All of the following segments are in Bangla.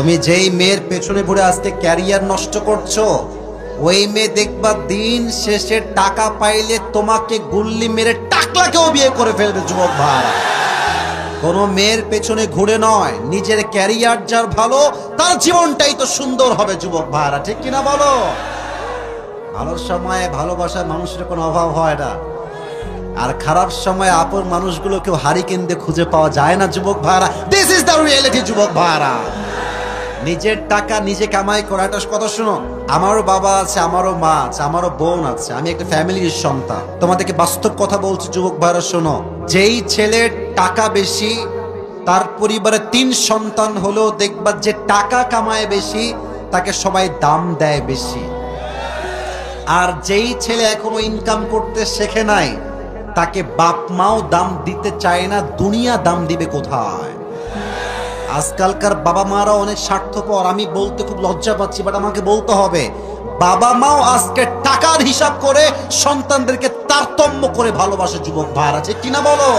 তুমি যেই মেয়ের পেছনে ঘুরে আজকে ক্যারিয়ার নষ্ট করছো, ওই মেয়ে দেখবা দিন শেষে টাকা পাইলে তোমাকে গুল্লি মেরে টাকলাকেও বিয়ে করে ফেলবে যুবক ভাইরা। কোনো মেয়ের পেছনে ঘুরে নয়, নিজের ক্যারিয়ার যার ভালো তার জীবনটাই তো সুন্দর হবে যুবক ভাইরা, ঠিক কিনা বলো? ভালো সময়ে ভালোবাসার মানুষের কোনো অভাব হয় না, আর খারাপ সময় আপন মানুষগুলোকেও হারিকেন দিয়ে খুঁজে পাওয়া যায় না যুবক ভাইরা। দিস ইজ দ্য রিয়েলিটি যুবক ভাইরা। নিজের টাকা নিজে কামাই করা একটা কথা শুনো, আমারও বাবা আছে, আমারও মা আছে, আমারও বোন আছে, আমি একটা ফ্যামিলির সন্তান। তোমাদেরকে বাস্তব কথা বলছি যুবক ভাইরা, শোনো, যেই ছেলের টাকা বেশি তার পরিবারে 3 সন্তান হলেও দেখবা যে টাকা কামায় বেশি তাকে সবাই দাম দেয় বেশি। আর যেই ছেলে এখনো ইনকাম করতে শেখে নাই তাকে বাপ মাও দাম দিতে চায় না, দুনিয়া দাম দিবে কোথায়? আজকালকার বাবা মারা অনেক স্বার্থপর, আমি বলতে খুব লজ্জা পাচ্ছি, বাট আমাকে বলতে হবে। বাবা মাও আজকে টাকার হিসাব করে সন্তানদেরকে তারতম্য করে ভালোবাসে যুবক ভাইরা, আছে কিনা বলো?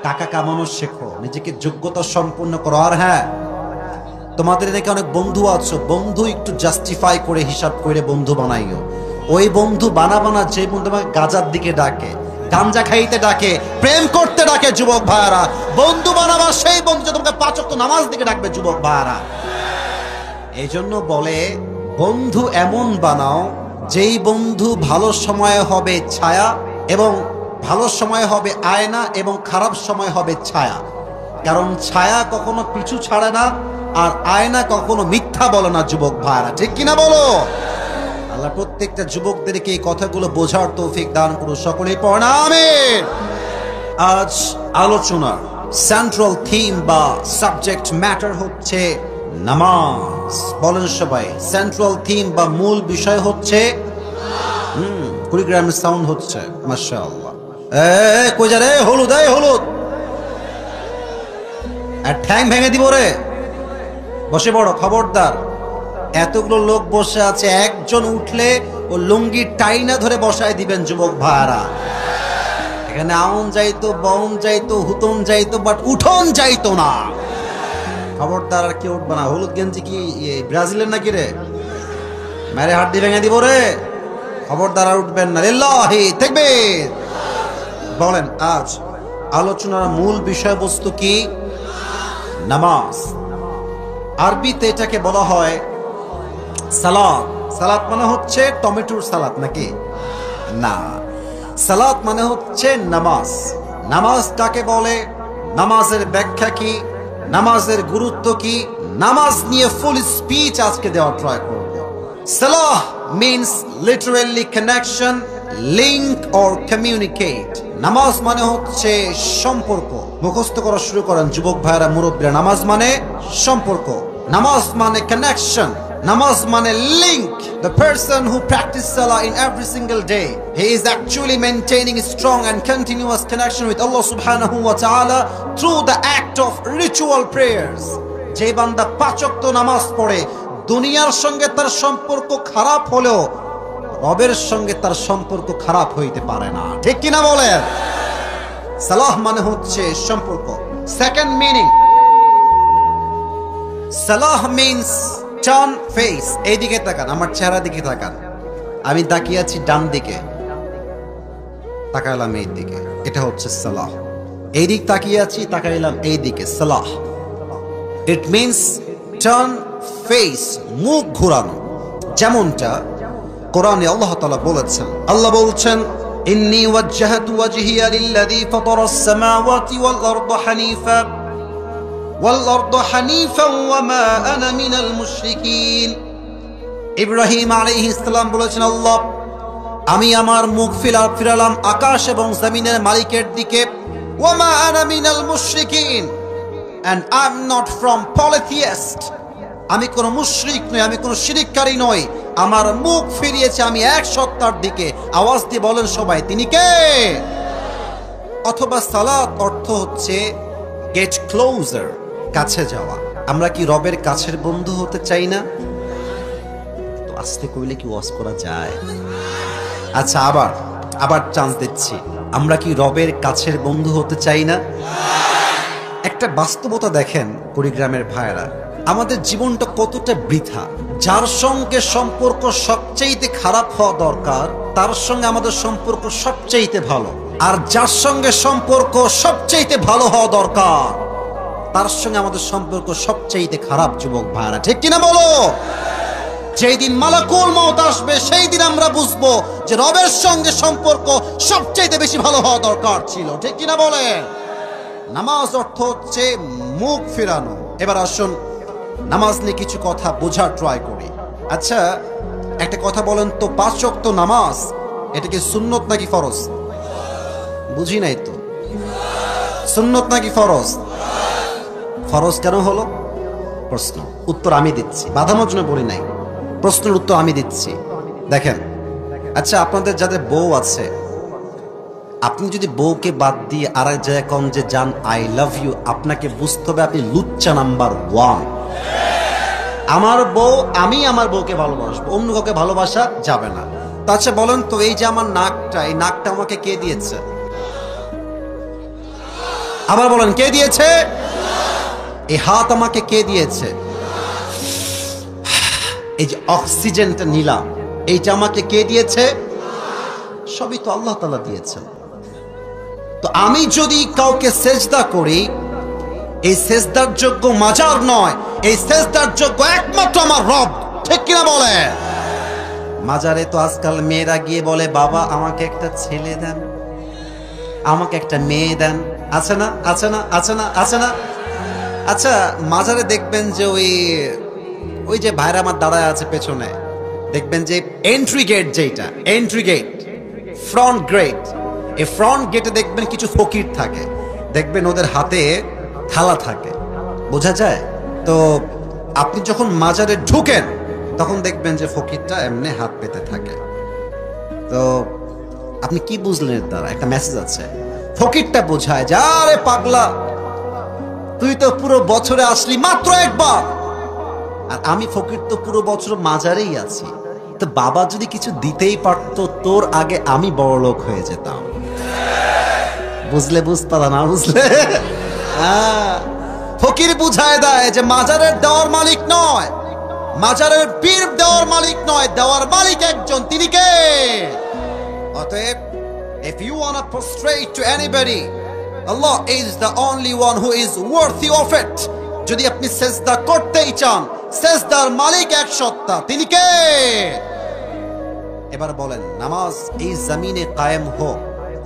টাকা কামানো শেখো, নিজেকে যোগ্যতা সম্পন্ন করো। আর হ্যাঁ, তোমাদের এদিকে অনেক বন্ধু আছো, বন্ধু একটু জাস্টিফাই করে হিসাব করে বন্ধু বানাইও। ওই বন্ধু বানাবানা যে বন্ধু তোমাকে গাজার দিকে ডাকে, গাঞ্জা খাইতে ডাকে, প্রেম করতে ডাকে যুবক ভাইরা, বন্ধু বানাবা সেই বন্ধু যে তোমাকে 5 ওয়াক্ত নামাজ দিকে ডাকবে যুবক ভাইরা। এই জন্য বলে বন্ধু এমন বানাও যেই বন্ধু ভালো সময় হবে ছায়া এবং ভালো সময় হবে আয়না এবং খারাপ সময় হবে ছায়া। কারণ ছায়া কখনো পিছু ছাড়ে না, আর আয়না কখনো মিথ্যা বলে না যুবক ভাইরা, ঠিক কিনা বলো? আল্লাহ প্রত্যেকটা যুবকদেরকে এই কথাগুলো বোঝার তৌফিক দান করুন, সকলেই পড়েন আমিন। আজ আলোচনার সেন্ট্রাল থিম বা সাবজেক্ট ম্যাটার হচ্ছে নামাজ। বলেন সবাই, সেন্ট্রাল থিম বা মূল বিষয় হচ্ছে কুড়িগ্রামের সাউন্ড হচ্ছে, মাশাআল্লাহ। কই যা রে, হলুদ, হলুদ আর ঠ্যাং ভেঙে দিব রে, বসে পড়ো, খবরদার। এতগুলো লোক বসে আছে, একজন উঠলে ও লুঙ্গি টাইনা ধরে বসায় দিবেন যুবক ভাইরা। এখানে আউন যাইতো, বাউন যাইতো, হুতন যাইতো, বাট উঠন যাইতো না। খবরদার আর কেউ উঠবে না। হলুদ গেঞ্জি কি ব্রাজিলের নাকি রে? মেরে হাড্ডি ভেঙে দিব রে, খবরদার আর উঠবেন না। লিল্লাহি তাকবীর। বলেন আজ আলোচনার মূল বিষয়বস্তু কি? নামাজ। আরবিতে এটাকে বলা হয় সালাত। সালাত মানে হচ্ছে টমেটোর সালাত নাকি? না, সালাত মানে হচ্ছে নামাজ। নামাজ কাকে বলে, নামাজের ব্যাখ্যা কি, নামাজের গুরুত্ব কি, নামাজ নিয়ে ফুল স্পিচ আজকে দেওয়ার ট্রাই করব। সালাহ means literally connection, link or communicate. নামাজ মানে হচ্ছে সম্পর্ক। মুখস্থ করা শুরু করেন যুবক ভাইরা, মুরব্বীরা। নামাজ মানে সম্পর্ক, নামাজ মানে কানেকশন, নামাজ মানে link. The person who practices salah in every single day, he is actually maintaining a strong and continuous connection with Allah subhanahu wa ta'ala through the act of ritual prayers. যে বান্দা 5 ওয়াক্ত নামাজ পড়ে, দুনিয়ার সঙ্গে তার সম্পর্ক খারাপ হলেও রবের সঙ্গে তার সম্পর্ক খারাপ হইতে পারে না, ঠিক কিনা বলেন? সালাহ মানে হচ্ছে সম্পর্ক। সেকেন্ড মিনিং, সালাহ মিন্স টার্ন ফেস। এইদিকে তাকান, আমার চেহারা দিকে তাকান। আমি তাকিয়ে আছি ডান দিকে, তাকাইলাম এই দিকে, এটা হচ্ছে সালাহ। এই দিক তাকিয়ে আছি, তাকাইলাম এই দিকে, সালাহ। ইট মিন্স টার্ন ফেস, মুখ ঘোরানো। যেমনটা কোরআনে আল্লাহ তাআলা বলেছেন, আল্লাহ বলছেন ইন্নী ওয়াজ্জাহতু ওয়াজহিয়া লিল্লাযী ফাতারাস সামাওয়াতি ওয়াল আরদা হানিফা ওয়া মা আনা মিনাল মুশরিকিন। ইব্রাহিম আলাইহিস সালাম বলেছেন, আল্লাহ আমি আমার মুখ ফিরালাম আকাশ এবং জমিনের মালিকের দিকে, ওয়া মা আনা মিনাল মুশরিকিন, and I'm not from polytheist। আমি কোন মুশরিক নই, আমি কোন শিরককারী নই। আমার মুখ ফিরিয়েছে আমি এক সত্তার দিকে। আওয়াজ দিয়ে বলেন সবাই, তিনি কে? অথবা সালাত অর্থ হচ্ছে গেট ক্লোজার, কাছে যাওয়া। আমরা কি রবের কাছের বন্ধু হতে চাই না? তো আস্তে কইলে কি ওয়াজ করা যায়? আচ্ছা, আবার চান্স দিচ্ছি, আমরা কি রবের কাছের বন্ধু হতে চাই না? একটা বাস্তবতা দেখেন কুড়িগ্রামের ভাইরা, আমাদের জীবনটা কতটা বৃথা। যার সঙ্গে সম্পর্ক সবচেয়ে খারাপ হওয়া দরকার তার সঙ্গে আমাদের সম্পর্ক সবচেয়ে ভালো, আর যার সঙ্গে সম্পর্ক সবচেয়ে ভালো হওয়া দরকার তার সঙ্গে আমাদের সম্পর্ক সবচেয়ে খারাপ। যুবক ভাইরা ঠিক কিনা বলো? যেই দিন মালাকুল মউত আসবে সেই দিন আমরা বুঝবো যে রবের সঙ্গে সম্পর্ক সবচেয়ে বেশি ভালো হওয়া দরকার ছিল। ঠিক কিনা বলেন? নামাজ অর্থ হচ্ছে মুখ ফেরানো। এবার আসুন নামাজ নিয়ে কিছু কথা বোঝার ট্রাই করি। আচ্ছা একটা কথা বলেন তো, 5 ওয়াক্ত নামাজ এটা কি সুন্নত নাকি ফরজ? বুঝি নাই তো, সুন্নত নাকি ফরজ? ফরজ কেন হলো? প্রশ্ন, উত্তর আমি দিচ্ছি, বাধানোর জন্য বলি নাই, প্রশ্নের উত্তর আমি দিচ্ছি। দেখেন, আচ্ছা আপনাদের যাদের বউ আছে, আপনি যদি বউকে বাদ দিয়ে আর এক জায়গায় কন যে জান আই লাভ ইউ, আপনাকে বুঝতে হবে আপনি লুচ্চা নাম্বার 1। আমার বউ, আমি আমার বউকে ভালোবাসবো, অন্য কাউকে ভালোবাসা যাবে না। আচ্ছা বলেন তো, এই যে আমার নাকটা, এই নাকটা আমাকে কে দিয়েছে? আবার বলেন, কে দিয়েছে? এই হাত আমাকে কে দিয়েছে? এই যে অক্সিজেনটা নিলাম, এইটা আমাকে কে দিয়েছে? সবই তো আল্লাহ তাআলা দিয়েছেন। তো আমি যদি কাউকে সেজদা করি, এই সেজদার যোগ্য মাজার নয়, এই সেজদার যোগ্য একমাত্র আমার রব। ঠিক কিনা বলে? মাজারে তো আজকাল মেয়েরা গিয়ে বলে বাবা আমাকে একটা ছেলে দেন, আমাকে একটা মেয়ে দেন। আছে না? আছে না? আছে না? আছে না? আচ্ছা মাজারে দেখবেন যে ওই যে ভাইরা আমার দাঁড়ায় আছে পেছনে, দেখবেন যে এন্ট্রি গেট, যেটা এন্ট্রি গেট, ফ্রন্ট গেট, এই ফ্রন্ট গেটে দেখবেন কিছু ফকির থাকে, দেখবেন ওদের হাতে থালা থাকে, বোঝা যায় তো। আপনি যখন মাজারে ঢুকেন তখন দেখবেন যে ফকিরটা এমনি হাত পেতে থাকে। তো আপনি কি বুঝলেন? এর দ্বারা একটা মেসেজ আছে। ফকিরটা বোঝায় যে আরে পাগলা, তুই তো পুরো বছরে আসলি মাত্র একবার, আর আমি ফকির তো পুরো বছর মাজারেই আছি। তো বাবা যদি কিছু দিতেই পারতো, তোর আগে আমি বড়লোক হয়ে যেতাম। বুঝলে? বুঝতে না বুঝলে? ফকির বুঝায় দেয় যে মাজারের দেওয়ার মালিক নয়, মাজারের পীর দেওয়ার মালিক নয়, দেওয়ার মালিক একজন, তিনি কে? অতএব if you want to prostrate to anybody, Allah is the only one who is worthy of it. যদি আপনি সেজদা করতেই চান, সেজদার মালিক এক সত্তা, তিনি কে? এবার বলেন, নামাজ এই জমিনে কায়েম হোক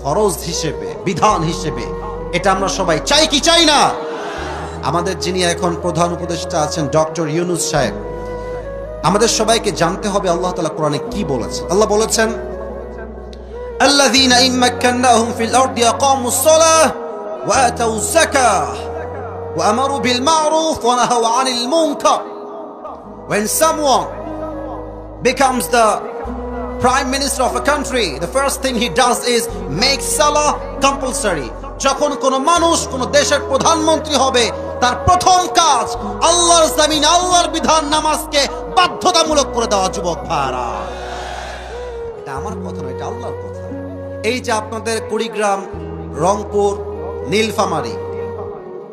ফরজ হিসেবে, বিধান হিসেবে, এটা আমরা সবাই চাই কি চাই না? আমাদের যিনি এখন প্রধান উপদেষ্টা আছেন ডক্টর ইউনূস সাহেব, আমাদের সবাইকে জানতে হবে আল্লাহ তাআলা কোরআনে কি বলেছেন। আল্লাহ বলেছেন, আল্লাযীনা ইম্মাক্কান্নাহুম ফিল আরদি আকামুস সালাহ ওয়া আতাউয যাকাহ ওয়া আমারু বিল মা'রুফ ওয়া নাহাউ আনিল মুনকার। When someone becomes the prime minister of a country, the first thing he does is make salah compulsory. যখন কোন মানুষ কোন দেশের প্রধানমন্ত্রী হবে, তার প্রথম কাজ আল্লাহর জমিনে আল্লাহর বিধান নামাজকে বাধ্যতামূলক করে দেওয়া। যুবক ভাইরা, এটা আমার কথা নয়, এটা আল্লাহর কথা। এই যে আপনাদের কুড়িগ্রাম, রংপুর, নীলফামারী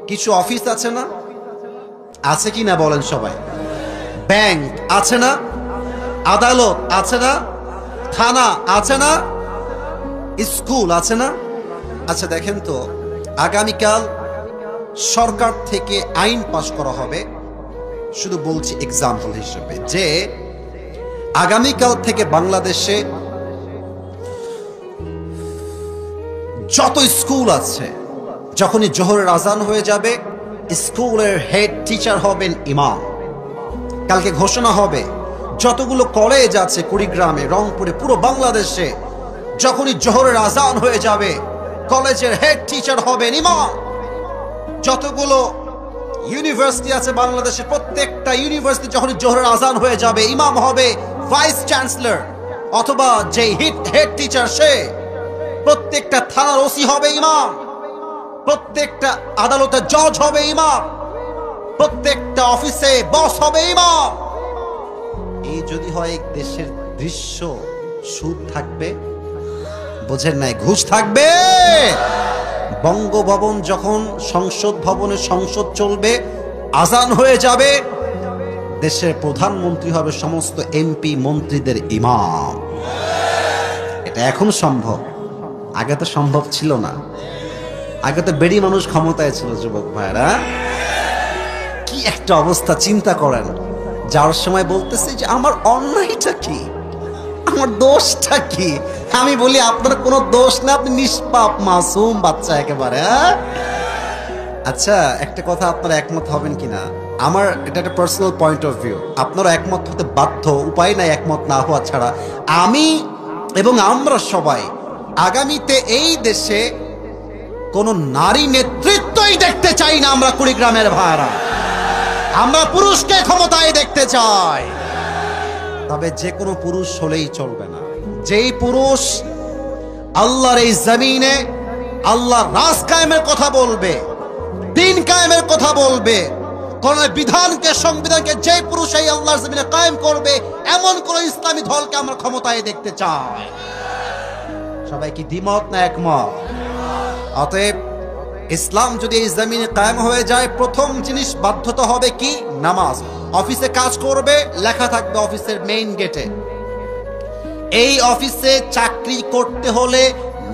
কিছু অফিস আছে না? আছে কি না বলেন সবাই? ব্যাংক আছে না? আদালত আছে না? থানা আছে না? স্কুল আছে না? আচ্ছা দেখেন তো, আগামীকাল সরকার থেকে আইন পাশ করা হবে, শুধু বলছি এক্সাম্পল হিসেবে, যে আগামীকাল থেকে বাংলাদেশে যত স্কুল আছে, যখনই জোহরের আজান হয়ে যাবে, স্কুলের হেড টিচার হবেন ইমাম। কালকে ঘোষণা হবে যতগুলো কলেজ আছে কুড়িগ্রামে, রংপুরে, পুরো বাংলাদেশে, যখনই জোহরের আজান হয়ে যাবে কলেজের হেড টিচার হবেন ইমাম। যতগুলো ইউনিভার্সিটি আছে বাংলাদেশে, প্রত্যেকটা ইউনিভার্সিটি যখনই জোহরের আজান হয়ে যাবে ইমাম হবে ভাইস চ্যান্সেলর অথবা যে হেড টিচার, সে প্রত্যেকটা থানার ওসি হবে ইমাম, প্রত্যেকটা আদালতের জজ হবে ইমাম, প্রত্যেকটা অফিসে বস হবে ইমাম। এই যদি হয় দেশের দৃশ্য, সুদ থাকবে? বোঝেন নাই? ঘুষ থাকবে? বঙ্গভবন যখন সংসদ ভবনে সংসদ চলবে, আজান হয়ে যাবে, দেশের প্রধানমন্ত্রী হবে সমস্ত এমপি মন্ত্রীদের ইমাম। এটা এখন সম্ভব, আগে তো সম্ভব ছিল না। আগে তো বেড়ি মানুষ ক্ষমতায় ছিল যুবক ভাইরা। কি একটা অবস্থা চিন্তা করেন। যাওয়ার সময় বলতেছে যে আমার অন্যায়টা কি, আমার দোষটা কি? আমি বলি আপনার কোনো দোষ না, আপনি নিষ্পাপ মাসুম বাচ্চা একেবারে। আচ্ছা, একটা কথা আপনারা একমত হবেন কিনা, আমার এটা একটা পার্সোনাল পয়েন্ট অফ ভিউ, আপনারা একমত হতে বাধ্য, উপায় নাই একমত না হওয়া ছাড়া। আমি এবং আমরা সবাই আগামীতে এই দেশে কোনো নারী নেতৃত্বই দেখতে চাই না। আমরা কুড়িগ্রামের ভাইরা, আমরা পুরুষকে ক্ষমতায় দেখতে চাই। তবে যে কোনো পুরুষ হলেই চলবে না। যেই পুরুষ আল্লাহর এই জমিনে আল্লাহর রাজ কায়েমের কথা বলবে, দিন কায়েমের কথা বলবে, কোন বিধানকে সংবিধানকে যে পুরুষ এই আল্লাহর জমিনে কায়েম করবে, এমন কোন ইসলামী দলকে আমরা ক্ষমতায় দেখতে চাই। সবাই কি দ্বিমত না একমত? অতএব ইসলাম যদি এই জমিনে কায়েম হয়ে যায়, প্রথম জিনিস বাধ্যতা হবে কি? নামাজ। অফিসে কাজ করবে, লেখা থাকবে অফিসের মেইন গেটে, এই অফিসে চাকরি করতে হলে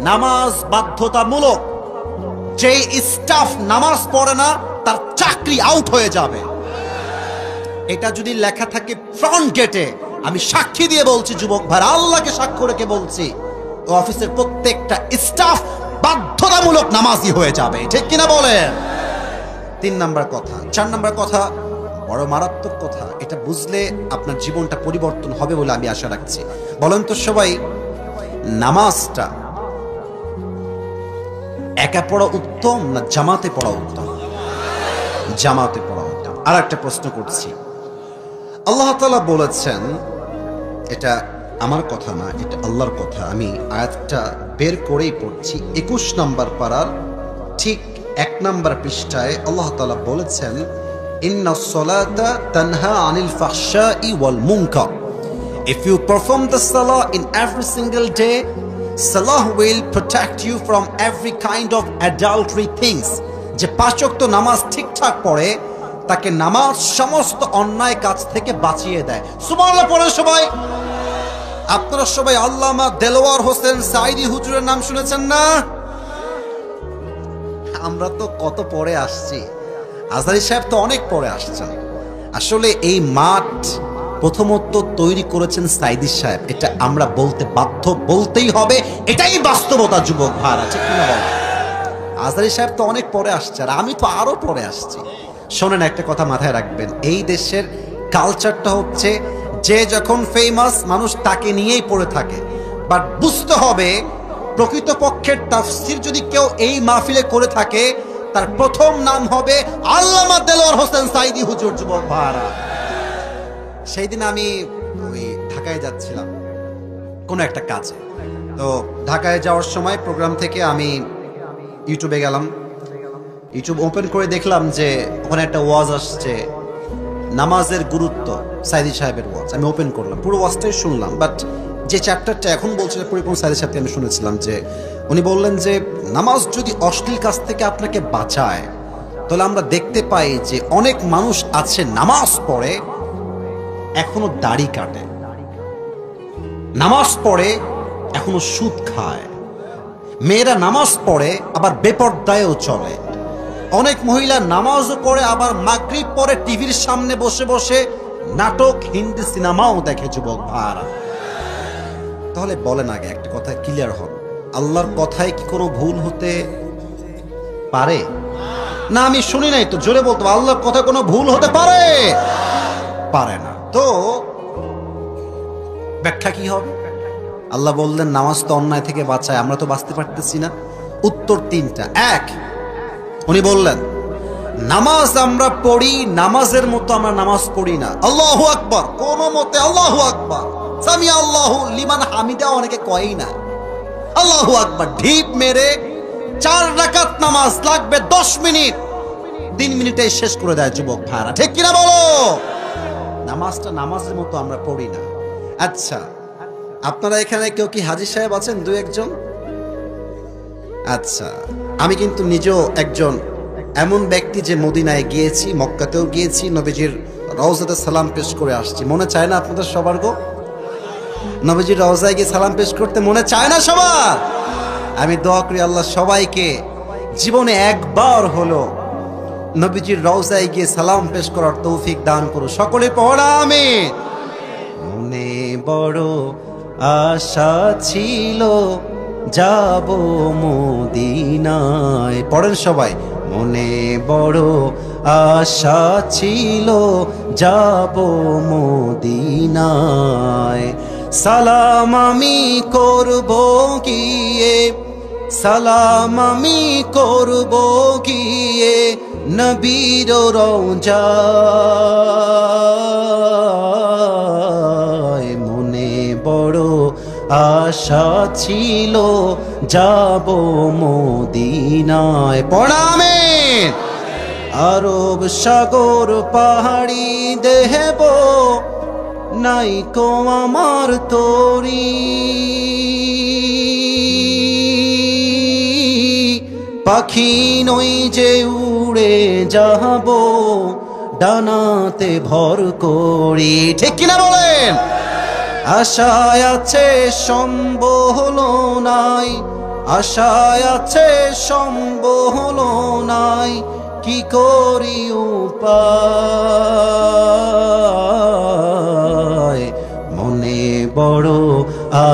নামাজ বাধ্যতামূলক। যেই স্টাফ নামাজ পড়ে না তার চাকরি আউট হয়ে যাবে। এটা যদি লেখা থাকে ফ্রন্ট গেটে, আমি সাক্ষী দিয়ে বলছি যুবক ভাই, আল্লাহকে সাক্ষ্য রেখে বলছি, অফিসের প্রত্যেকটা স্টাফ বাধ্যতামূলক নামাজি হয়ে যাবে। ঠিক কিনা বলেন? 3 নাম্বার কথা। 4 নাম্বার কথা বড় মারাত্মক কথা, এটা বুঝলে আপনার জীবনটা পরিবর্তন হবে বলে আমি আশা রাখছি। বলেন তো সবাই, নামাজটা একা পড়া উত্তম না জামাতে পড়া উত্তম? জামাতে পড়া উত্তম। আর একটা প্রশ্ন করছি, আল্লাহ তাআলা বলেছেন, এটা আমার কথা না, এটা আল্লাহর কথা, আমি আয়াতটা বের করেই পড়ছি। 21 নম্বর পারার ঠিক 1 নম্বর পৃষ্ঠায় আল্লাহ তাআলা বলেছেন, ইন্নাস সালাতা তানহা আনিল ফাহশাই ওয়াল মুনকার। If you perform the salah in every single day, salah will protect you from every kind of adultery things. যে 5 ওয়াক্ত নামাজ ঠিকঠাক পড়ে, তাকে নামাজ সমস্ত অন্যায় কাজ থেকে বাঁচিয়ে দেয়। সুবহানাল্লাহ পড়ে সবাই। আপনারা সবাই আল্লামা দেলোয়ার হোসেন সাঈদী হুজুরের নাম শুনেছেন না? আমরা তো কত পরে আসছি, আজহারী সাহেব তো অনেক পরে আসছেন। আসলে এই মাঠ প্রথমত তৈরি করেছেন সাঈদী সাহেব, এটা আমরা বলতে বাধ্য, বলতেই হবে, এটাই বাস্তবতা যুবক ভাইরা। ঠিক কিনা বলেন? আজহারী সাহেব তো অনেক পরে আসছে, আর আমি তো আরো পরে আসছি। শোনেন, একটা কথা মাথায় রাখবেন, এই দেশের কালচারটা হচ্ছে যে যখন ফেমাস মানুষ তাকে নিয়েই পড়ে থাকে। বাট বুঝতে হবে, প্রকৃতপক্ষের তাফসীর যদি কেউ এই মাহফিলে করে থাকে, তার প্রথম নাম হবে আল্লামা দেলোয়ার হোসেন সাঈদী হুজুর। যুবক ভাইরা, সেই দিন আমি ওই ঢাকায় যাচ্ছিলাম কোনো একটা কাজে। তো ঢাকায় যাওয়ার সময় প্রোগ্রাম থেকে আমি ইউটিউবে গেলাম, ইউটিউব ওপেন করে দেখলাম যে ওখানে একটা ওয়াজ আসছে, নামাজের গুরুত্ব, সাঈদী সাহেবের ওয়াজ। আমি ওপেন করলাম, পুরো ওয়াজটাই শুনলাম। বাট যে চ্যাপ্টারটা এখন বলছিলেন পরিপূর্ণ সাঈদী সাহেবকে আমি শুনেছিলাম, যে উনি বললেন যে নামাজ যদি অশ্লীল কাজ থেকে আপনাকে বাঁচায়, তাহলে আমরা দেখতে পাই যে অনেক মানুষ আছে নামাজ পড়ে এখনো দাড়ি কাটে, নামাজ পড়ে এখনো সুদ খায়, মেয়েরা নামাজ পড়ে আবার বেপরদায়ও চলে, অনেক মহিলা নামাজও পড়ে আবার মাগরিব পরে টিভির সামনে বসে বসে নাটক, হিন্দি সিনেমাও দেখে। যুবক ভাইরা, তাহলে বলেন আগে একটা কথা ক্লিয়ার হন, আল্লাহর কথায় কি কোনো ভুল হতে পারে? না, আমি শুনি নাই তো, জোরে বলতো, আল্লাহর কথা কোনো ভুল হতে পারে? পারে না। তো ব্যাখ্যা কি হবে? আল্লাহ বললেন নামাজ তো অন্যায় থেকে বাঁচায়, আমরা তো বাঁচতে পারতেছি না। উত্তর 3টা। 1, উনি বললেন নামাজ আমরা পড়ি, নামাজের মতো আমরা নামাজ পড়ি না। আল্লাহু আকবার কোন মতে, আল্লাহু আকবার সামি আল্লাহু লিমান হামিদা অনেকে কয়ই না। আল্লাহু আকবার ঢিপ মেরে 4 রাকাত নামাজ লাগবে 10 মিনিট, 3 মিনিটে শেষ করে দেয় যুবক ভাইরা। ঠিক কিনা বলো? নামাজটা নামাজের মতো আমরা পড়ি না। আচ্ছা, আপনারা এখানে কেউ কি হাজী সাহেব আছেন? 2-1 জন? আচ্ছা, আমি কিন্তু নিজেও একজন এমন ব্যক্তি যে মদিনায় গিয়েছি, মক্কাতেও গিয়েছি, নবীজির রওজাতে সালাম পেশ করে আসছি, মনে চায় না আপনাদের সবার গো? নবীজির রওজায় গিয়ে সালাম পেশ করতে মনে চায় না সবার? আমি দোয়া করি আল্লাহ সবাইকে জীবনে একবার হলো নবীজির রওজায় গিয়ে সালাম পেশ করার তৌফিক দান করুন। সকলে পড়া আমিন। মনে বড় আশা ছিল যাব মদিনায়, পড়েন সবাই। মনে বড় আশা ছিল যাব মদিনায়, সালাম আমি করব গিয়ে, সালাম আমি করব গিয়ে নবীর রওজায়। মনে বড় আশা ছিল যাব মদিনায়, পড়ামে। আরব সাগর পাহাড়ি দেহব নাই কো আমার তোরি, পাখি নই যে উড়ে যাব ডানাতে ভর করি, ঠিক কিনা বলেন? আশায় আছে সম্বল নাই, আশায় আছে সম্বল নাই, কি করি উপায়। মনে বড়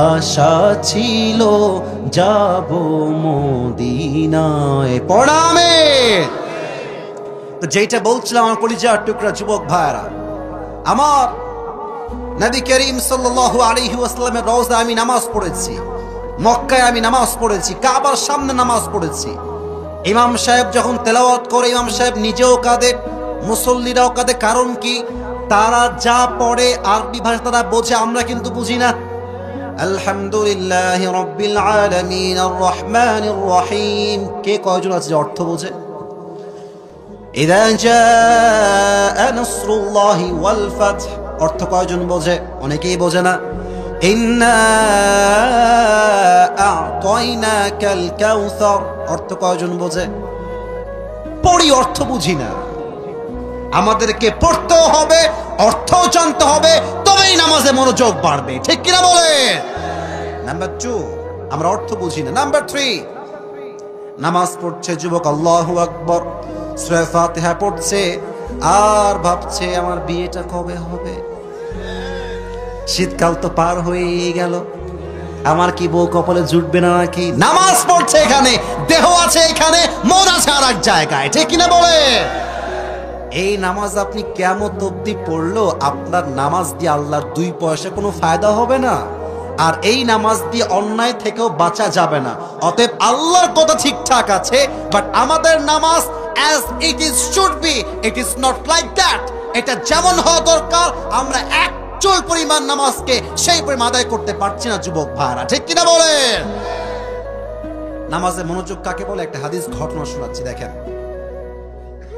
আশা ছিল যাব মদিনায়, পড়ামে। তো যেটা বলছিলাম আমার কলিজার টুকরা যুবক ভাইরা, আমার নবী করিম সাল্লাল্লাহু আলাইহি ওয়াসাল্লামের রওজায় আমি নামাজ পড়েছি, মক্কায় আমি নামাজ পড়েছি, কাবার সামনে নামাজ পড়েছি। ইমাম সাহেব যখন তেলাওয়াত করে ইমাম সাহেব নিজেও কাঁদে, মুসল্লিরাও কাঁদে। কারণ কি? তারা যা পড়ে আরবি ভাষা তারা বোঝে, আমরা কিন্তু বুঝি না। আলহামদুলিল্লাহি রাব্বিল আলামিন আর রহমানির রহিম, কে কয়জন আছে যে অর্থ বোঝে? ইযা জাআ নাসরুল্লাহি ওয়াল ফাতহ, অর্থ কয়জন বোঝে? অনেকেই বোঝে না। ইন্না আ'তাইনাকাল কাউসার, অর্থ কয়জন বোঝে? পড়ি, অর্থ বুঝি না। আমাদেরকে পড়তেও হবে, অর্থও জানতে হবে, তবেই নামাজে মনোযোগ বাড়বে, ঠিক কিনা বলে? নাম্বার 2, আমরা অর্থ বুঝি না। নাম্বার 3, নামাজ পড়ছে যুবক, আল্লাহু আকবার, সূরা ফাতিহা পড়ছে আর ভাবছে আমার বিয়েটা কবে হবে? শীতকাল তো পার হয়ে গেল, আমার কি বউ কপালে জুটবে না নাকি? নামাজ পড়ছে এখানে, দেহ আছে এখানে, মন আছে আর এক জায়গায়, ঠিক কিনা বলে? এই নামাজ আপনি কিয়ামত অবধি পড়লো, আপনার নামাজ দিয়ে আল্লাহর 2 পয়সা কোনো ফায়দা হবে না, আর এই নামাজ দিয়ে অন্যায় থেকেও বাঁচা যাবে না। অতএব আল্লাহর কথা ঠিকঠাক আছে, বাট আমাদের নামাজ as it is should be, it is not like that। এটা যেমন হওয়া দরকার, আমরা এক চুল পরিমাণ নামাজকে সেই পরিমাণ আদায় করতে পারছি না যুবক ভাইরা, ঠিক কিনা বলেন? নামাজে মনোযোগ কাকে বলে? একটা হাদিস ঘটনা শোনাচ্ছি, দেখেন।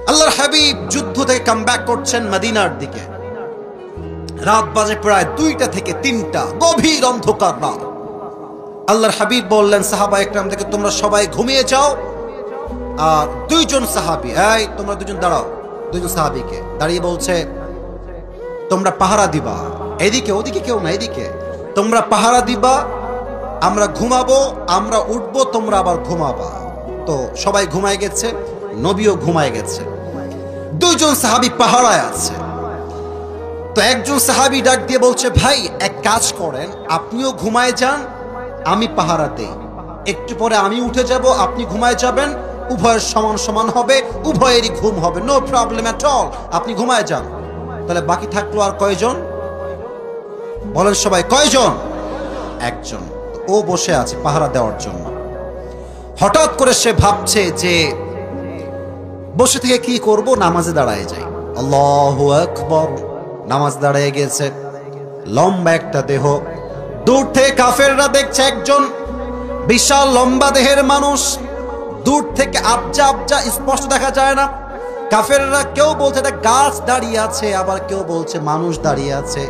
আল্লাহর হাবিব যুদ্ধ থেকে কামব্যাক করছেন মদিনার দিকে, রাত বাজে প্রায় 2টা থেকে 3টা, গভীর অন্ধকার রাত। আল্লাহর হাবিব বললেন সাহাবা একরাম থেকে, তোমরা সবাই ঘুমিয়ে যাও। আর 2 জন সাহাবী, এই তোমরা 2 জন দাঁড়াও, 2 জন সাহাবীকে দাঁড়িয়ে বলছে, তোমরা পাহারা দিবা, এদিকে ওদিকে কেউ না, এদিকে তোমরা পাহারা দিবা, আমরা ঘুমাবো, আমরা উঠবো, তোমরা আবার ঘুমাবা। তো সবাই ঘুমায় গেছে, নবীও ঘুমায় গেছে, 2 জন সাহাবী পাহারায় আছে। তো একজন সাহাবী ডাক দিয়ে বলছে, ভাই এক কাজ করেন, আপনিও ঘুমায় যান, আমি পাহারা দেই, একটু পরে আমি উঠে যাব, আপনি ঘুমায় যাবেন, উভয়ের সমান সমান হবে, উভয়েরই ঘুম হবে, নো প্রবলেম এট অল, আপনি ঘুমায় যান। তাহলে বাকি থাকলো আর কয়জন? বলেন সবাই, কয়জন? একজন। ও বসে আছে পাহারা দেওয়ার জন্য। হঠাৎ করে সে ভাবছে যে বসে থেকে কি করব, নামাজে দাঁড়ায় যাই। আল্লাহু আকবার, নামাজ দাঁড়িয়ে গেছে, লম্বা একটা দেহ। দূর থেকে কাফেররা দেখছে একজন বিশাল লম্বা দেহের মানুষ, দূর থেকে আবজা আবজা স্পষ্ট দেখা যায় না। কাফেররা কেউ বলছে এটা গাছ দাঁড়িয়ে আছে, আবার কেউ বলছে মানুষ দাঁড়িয়ে আছে।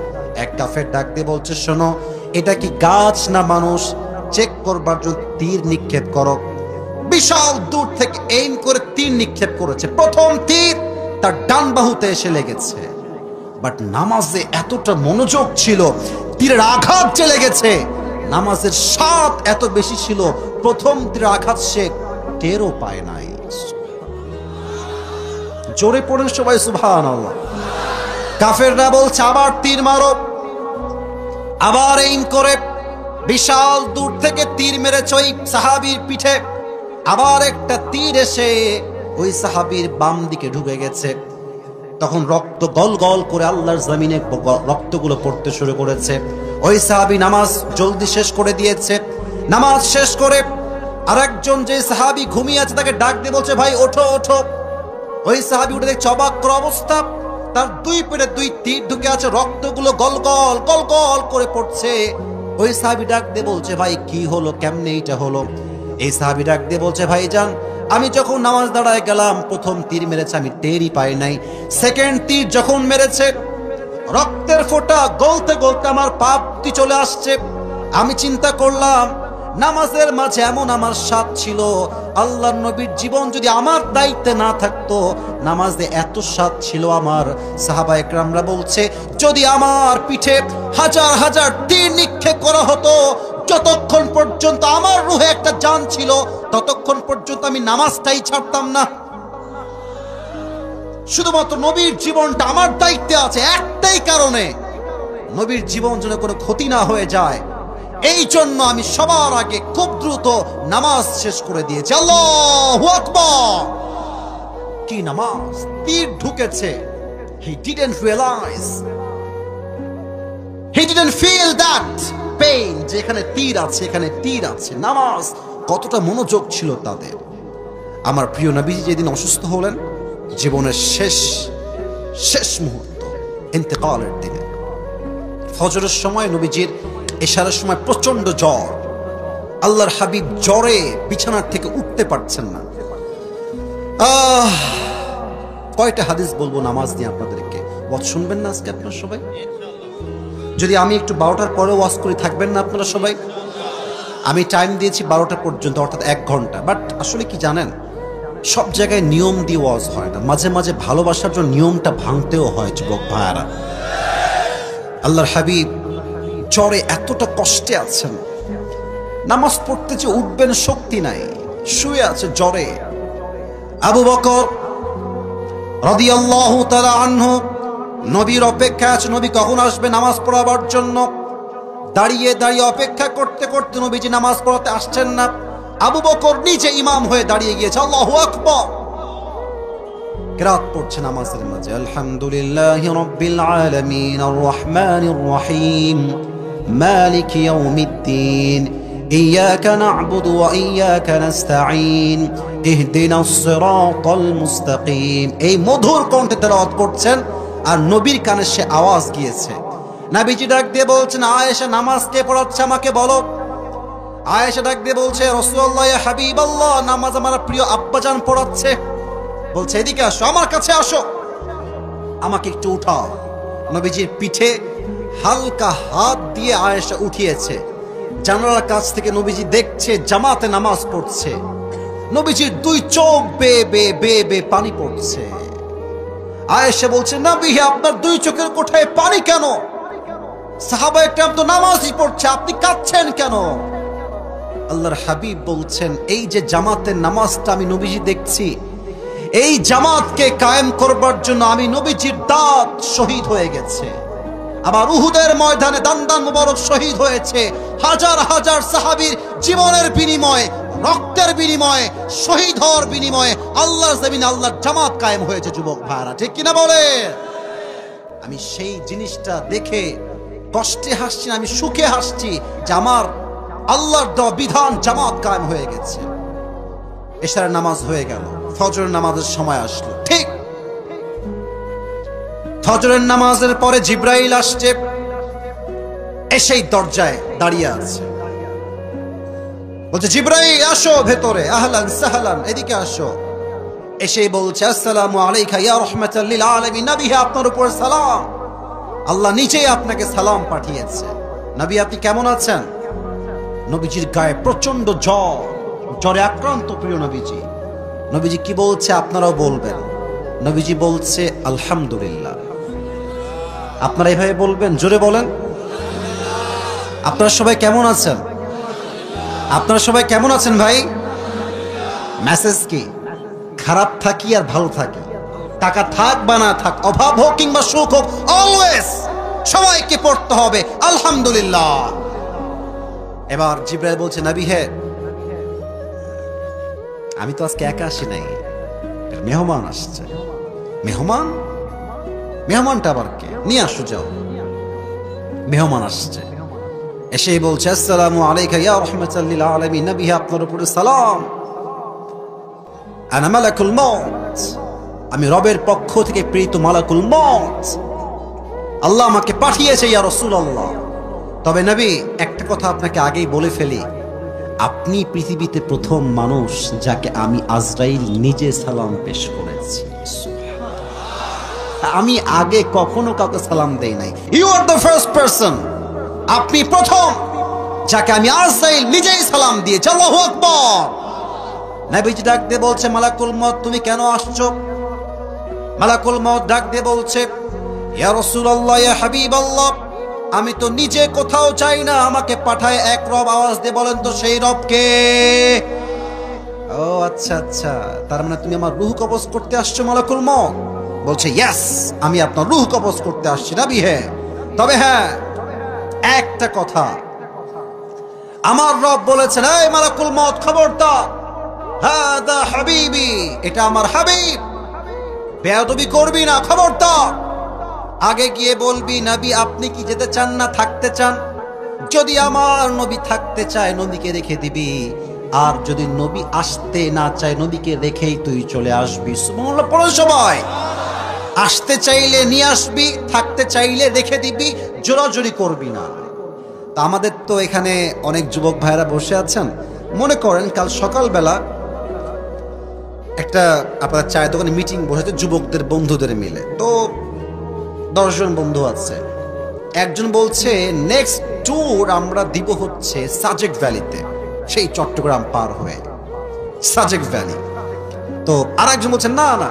এক কাফের ডাক দিয়ে বলছে, শোনো, এটা কি গাছ না মানুষ চেক করবার জন্য তীর নিক্ষেপ করো। বিশাল দূর থেকে এইম করে তীর নিক্ষেপ করেছে। প্রথম তীর তার ডান বাহুতে এসে লেগেছে, বাট নামাজে এতটা মনোযোগ ছিল, তীরের আঘাত যে লেগেছে, নামাজের স্বাদ এত বেশি ছিল, প্রথম তীরের আঘাত সে টেরও পায় নাই। জোরে পড়েন সবাই সুবহানাল্লাহ। কাফেররা বলছে আবার তীর মারো, আবার এইম করে বিশাল দূর থেকে তীর মেরেছে ওই সাহাবীর পিঠে। আবার একটা তীর এসে ওই সাহাবীর বাম দিকে ঢুকে গেছে। তখন রক্ত গল গল করে আল্লাহর জমিনে রক্তগুলো পড়তে শুরু করেছে। ওই সাহাবী নামাজ জলদি শেষ করে দিয়েছে। নামাজ শেষ করে আরেকজন যে সাহাবী ঘুমিয়ে আছে তাকে ডাক দিয়ে বলছে, ভাই ওঠো ওঠো। ওই সাহাবী উঠে দেখছে অবাক করা অবস্থা, তার দুই পেটে দুই তীর ঢুকে আছে, রক্তগুলো গল গল করে পড়ছে। ওই সাহাবী ডাক দিয়ে বলছে, ভাই কি হলো, কেমনে এইটা হলো? এই সাহাবী ডাক দিয়ে বলছে, ভাইজান আমি যখন নামাজ দাঁড়ায় গেলাম, প্রথম তীর মেরেছে আমি টেরই পাই নাই, সেকেন্ড তীর যখন মেরেছে রক্তের ফোঁটা গলতে গলতে আমার পাপ চলে আসছে। আমি চিন্তা করলাম নামাজের মাঝে এমন আমার স্বাদ ছিল, আল্লাহর নবীর জীবন যদি আমার দায়িত্বে না থাকতো, নামাজে এত স্বাদ ছিল আমার। সাহাবা একরামরা বলছে, যদি আমার পিঠে হাজার হাজার তীর নিক্ষেপ করা হতো, যতক্ষণ পর্যন্ত আমার রুহে একটা জান ছিল, ততক্ষণ পর্যন্ত আমি নামাজটাই ছাড়তাম না। শুধুমাত্র নবীর জীবনটা আমার দায়িত্বে আছে একটাই কারণে, নবীর জীবন যেন কোনো ক্ষতি না হয়ে যায়, এই জন্য আমি সবার আগে খুব দ্রুত নামাজ শেষ করে দিয়েছি। আল্লাহু আকবার। কি নামাজ! তীর ঢুকেছে, he didn't realize, he didn't feel that pain, যেখানে তীর আছে এখানে তীর আছে। নামাজ কতটা মনোযোগ ছিল তাদের। আমার প্রিয় নবী যেদিন অসুস্থ হলেন, জীবনের শেষ মুহূর্ত, ইন্তেকালের দিনে, ফজরের সময় নবীজির এশারের সময় প্রচন্ড জ্বর। আল্লাহর হাবিব জ্বরে বিছানার থেকে উঠতে পারছেন না। কয়টা হাদিস বলবো নামাজ নিয়ে আপনাদেরকে, ওয়াজ শুনবেন না আজকে আপনারা সবাই? যদি আমি একটু 12টার পরে ওয়াজ করি, থাকবেন না আপনারা সবাই? আমি টাইম দিয়েছি 12টা পর্যন্ত, অর্থাৎ 1 ঘন্টা। বাট আসলে কি জানেন, সব জায়গায় নিয়ম দিয়ে ওয়াজ হয় না, মাঝে মাঝে ভালোবাসার জন্য নিয়মটা ভাঙতেও হয় যুবক ভাইয়ারা। আল্লাহর হাবিব জ্বরে এতটা কষ্টে আছেন, নামাজ পড়তে যে উঠবেন শক্তি নাই, শুয়ে আছে জ্বরে। আবু বকর রাদিয়াল্লাহু তাআলা আনহু নবীর অপেক্ষায় আছে, নবী কখন আসবে নামাজ পড়াবার জন্য। দাঁড়িয়ে দাঁড়িয়ে অপেক্ষা করতে করতে নবীজি নামাজ পড়াতে আসছেন না। আবু বকর নিজে ইমাম হয়ে দাঁড়িয়ে গিয়েছে, আল্লাহু আকবার। কিরাত পড়ছে নামাজের মাঝে, আলহামদুলিল্লাহি রাব্বিল আলামিন আর রহমানির রহিম মালিকি ইয়াউমিদ্দিন ইয়্যাকা না'বুদু ওয়া ইয়্যাকা নাস্তাঈন ইহদিনাস সিরাতাল মুস্তাকিম। এই মধুর কণ্ঠে তেলাওয়াত করছেন আর নবীর কানে সে আওয়াজ গিয়েছে। নবীজি ডাক দিয়ে বলছেন, আয়েশা নামাজ কে পড়াচ্ছে আমাকে বলো। আয়েশা ডাক দিয়ে বলছে, রাসূলুল্লাহ ইয়া হাবিবাল্লাহ, নামাজ আমার প্রিয় আব্বাজান পড়াচ্ছে। বলছে এদিকে আসো, আমার কাছে আসো, আমাকে একটু উঠাও। নবীজির পিঠে হালকা হাত দিয়ে আয়েশা উঠিয়েছে। জানালার কাছ থেকে নবীজি দেখছে জামাতে নামাজ পড়ছে, নবীজির দুই চোখ বে পানি পড়ছে। আয়েশা বলছে, নবী আপনার দুই চোখের কোঠায় পানি কেন? সাহাবা একরাম তো নামাজই পড়ছে, আপনি কাঁদছেন কেন? আল্লাহর হাবিব বলছেন, এই যে জামাতের নামাজটা আমি নবীজি দেখছি, এই জামাতকে কায়েম করবার জন্য আমি নবীজির দাঁত শহীদ হয়ে গেছে। আবার উহুদের ময়দানে দান মুবারক শহীদ হয়েছে। হাজার হাজার সাহাবীর জীবনের বিনিময়ে, রক্তের বিনিময়ে, শহীদ হওয়ার বিনিময়ে আল্লাহর জমিনে আল্লাহর জামাত কায়েম হয়েছে। যুবক ভাইরা ঠিক কিনা বলে? আমি সেই জিনিসটা দেখে কষ্টে হাসছি না, আমি সুখে হাসছি যে আমার আল্লাহর দেওয়া বিধান জামাত কায়েম হয়ে গেছে। এশারের নামাজ হয়ে গেল, ফজরের নামাজের সময় আসলো। ঠিক ফজরের নামাজের পরে জিব্রাইল আসছে, এসেই দরজায় দাঁড়িয়ে আছে। বলছে, জিব্রাইল আসো ভেতরে, আহলান সাহলান, এদিকে আসো। এসেই বলছে, আসসালামু আলাইকা ইয়া রাহমাতাল লিল আলামিন, নবী আপনার উপর সালাম, আল্লাহ নিজেই আপনাকে সালাম পাঠিয়েছে। নবী আপনি কেমন আছেন? নবীজির গায়ে প্রচন্ড জ্বর, জ্বরে আক্রান্ত প্রিয় নবীজি। নবীজি কি বলছে আপনারাও বলবেন। নবীজি বলছে, আলহামদুলিল্লাহ। আপনারা এইভাবে বলবেন, জোরে বলেন। আপনারা সবাই কেমন আছেন? আপনারা সবাই কেমন আছেন ভাই? মেসেজ কি? খারাপ থাকি আর ভালো থাকি, টাকা থাক বা না থাক, অভাব হোক কিংবা সুখ হোক, অলওয়েজ সবাইকে পড়তে হবে আলহামদুলিল্লাহ। এবার জিবরাইল বলছে, নবী হে, আমি তো আজকে একা আসি নাই, মেহমান আসছে। মেহমান? মেহমানটা আবার কে? নিয়ে আসো, যাও। মেহমান আসছে, এসেই বলছে, আসসালামু আলাইকা ইয়া রাহমাতাল লিল আলামিন। নবী হে, আপনার উপরে সালাম। আনা মালাকুল মউত, আমি রবের পক্ষ থেকে প্রেরিত মালাকুল মউত, আল্লাহ আমাকে পাঠিয়েছে ইয়া রাসূলুল্লাহ। তবে নবী, একটা কথা আপনাকে আগেই বলে ফেলি, আপনি পৃথিবীতে প্রথম মানুষ যাকে আমি আজরাইল নিজে সালাম পেশ করেছি। আমি আগে কখনো কাউকে সালাম দেই নাই। You are the first person, আপনি প্রথম যাকে আমি আজরাইল নিজেই সালাম দিয়েছি। আল্লাহু আকবার। নবীজি ডাক দিয়ে বলছে, মালাকুল মউত তুমি কেন আসছো? মালাকুল মউত ডাক দিয়ে বলছে, ইয়া রাসূলুল্লাহ, ইয়া হাবিবাল্লাহ, আমি তো নিজে কোথাও চাই না, আমাকে পাঠায় এক রব। আওয়াজ দিয়ে বলেন তো সেই রব কে? ও আচ্ছা আচ্ছা, তার মানে তুমি আমার রূহ কবজ করতে আসছো মালাকুল মউত? বলছে, ইয়েস, আমি আপনার রূহ কবজ করতে আসছি নবী হে। তবে হ্যাঁ, একটা কথা, আমার রব বলেছেন, এই মালাকুল মউত খবরদার, হাদা হাবিবি, এটা আমার হাবিব, বেয়াদবি করবি না, খবরদার। আগে গিয়ে বলবি, নবী আপনি কি যেতে চান না থাকতে চান? যদি আমার নবী থাকতে চায়, নবীকে রেখে দিবি, আর যদি নবী আসতে না চায়, নবীকে রেখেই তুই চলে আসবি। সুবহানাল্লাহ পড়ো সবাই। আসতে চাইলে নিয়ে আসবি, থাকতে চাইলে রেখে দিবি, জোরাজোরি করবি না। তা আমাদের তো এখানে অনেক যুবক ভাইরা বসে আছেন, মনে করেন কাল সকালবেলা একটা আপনার চায়ের দোকানে মিটিং বসেছে যুবকদের বন্ধুদের মিলে। তো 10 জন বন্ধু আছে। একজন বলছে, নেক্সট ট্যুর আমরা দিব হচ্ছে সাজেক ভ্যালিতে, সেই চট্টগ্রাম পার হয়ে সাজেক ভ্যালি। তো আর একজন বলছে, না না,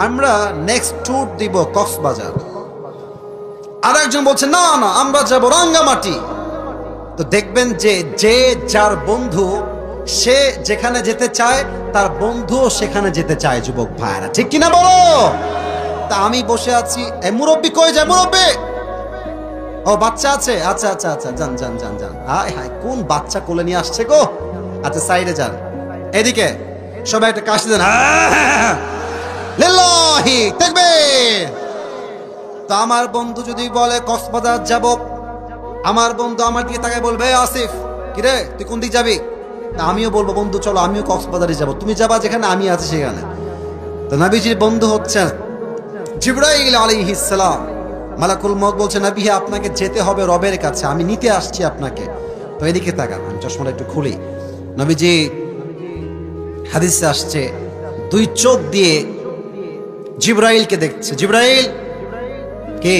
আমরা নেক্সট ট্যুর দিব কক্সবাজার। আর একজন বলছে, না না, আমরা যাব রাঙ্গামাটি। তো দেখবেন যে যে যার বন্ধু, সে যেখানে যেতে চায় তার বন্ধুও সেখানে যেতে চায়। যুবক ভাইরা ঠিক কিনা বলো? তা আমি বসে আছি, এই মুরব্বি কই যায়? মুরব্বি, ও বাচ্চা আছে, আচ্ছা আচ্ছা আচ্ছা, যান যান যান যান। হায় হায়, কোন বাচ্চা কোলে নিয়ে আসছে গো? আচ্ছা সাইডে যান, এদিকে সবাই একটা কাশি দেন, লিল্লাহি তাকবীর। তো আমার বন্ধু যদি বলে কক্সবাজার যাব, আমার বন্ধু আমার দিকে তাকায় বলবে, আসিফ কিরে তুই কোন দিক যাবি? তা আমিও বলবো, বন্ধু চলো আমিও কক্সবাজারে যাব, তুমি যাবা যেখানে, আমি আছি সেখানে। তো নবীজির বন্ধু হচ্ছেন জিবরাইল আলাইহিস সালাম। মালাকুল মউত বলছে, নবী হে, আপনাকে যেতে হবে রবের কাছে, আমি নিতে আসছি আপনাকে। তো এদিকে তাকান, আমি চশমাটা একটু খুলি। নবীজি হাদিসে আসছে, 2 চোখ দিয়ে জিবরাইলকে দেখছে। জিবরাইল কে?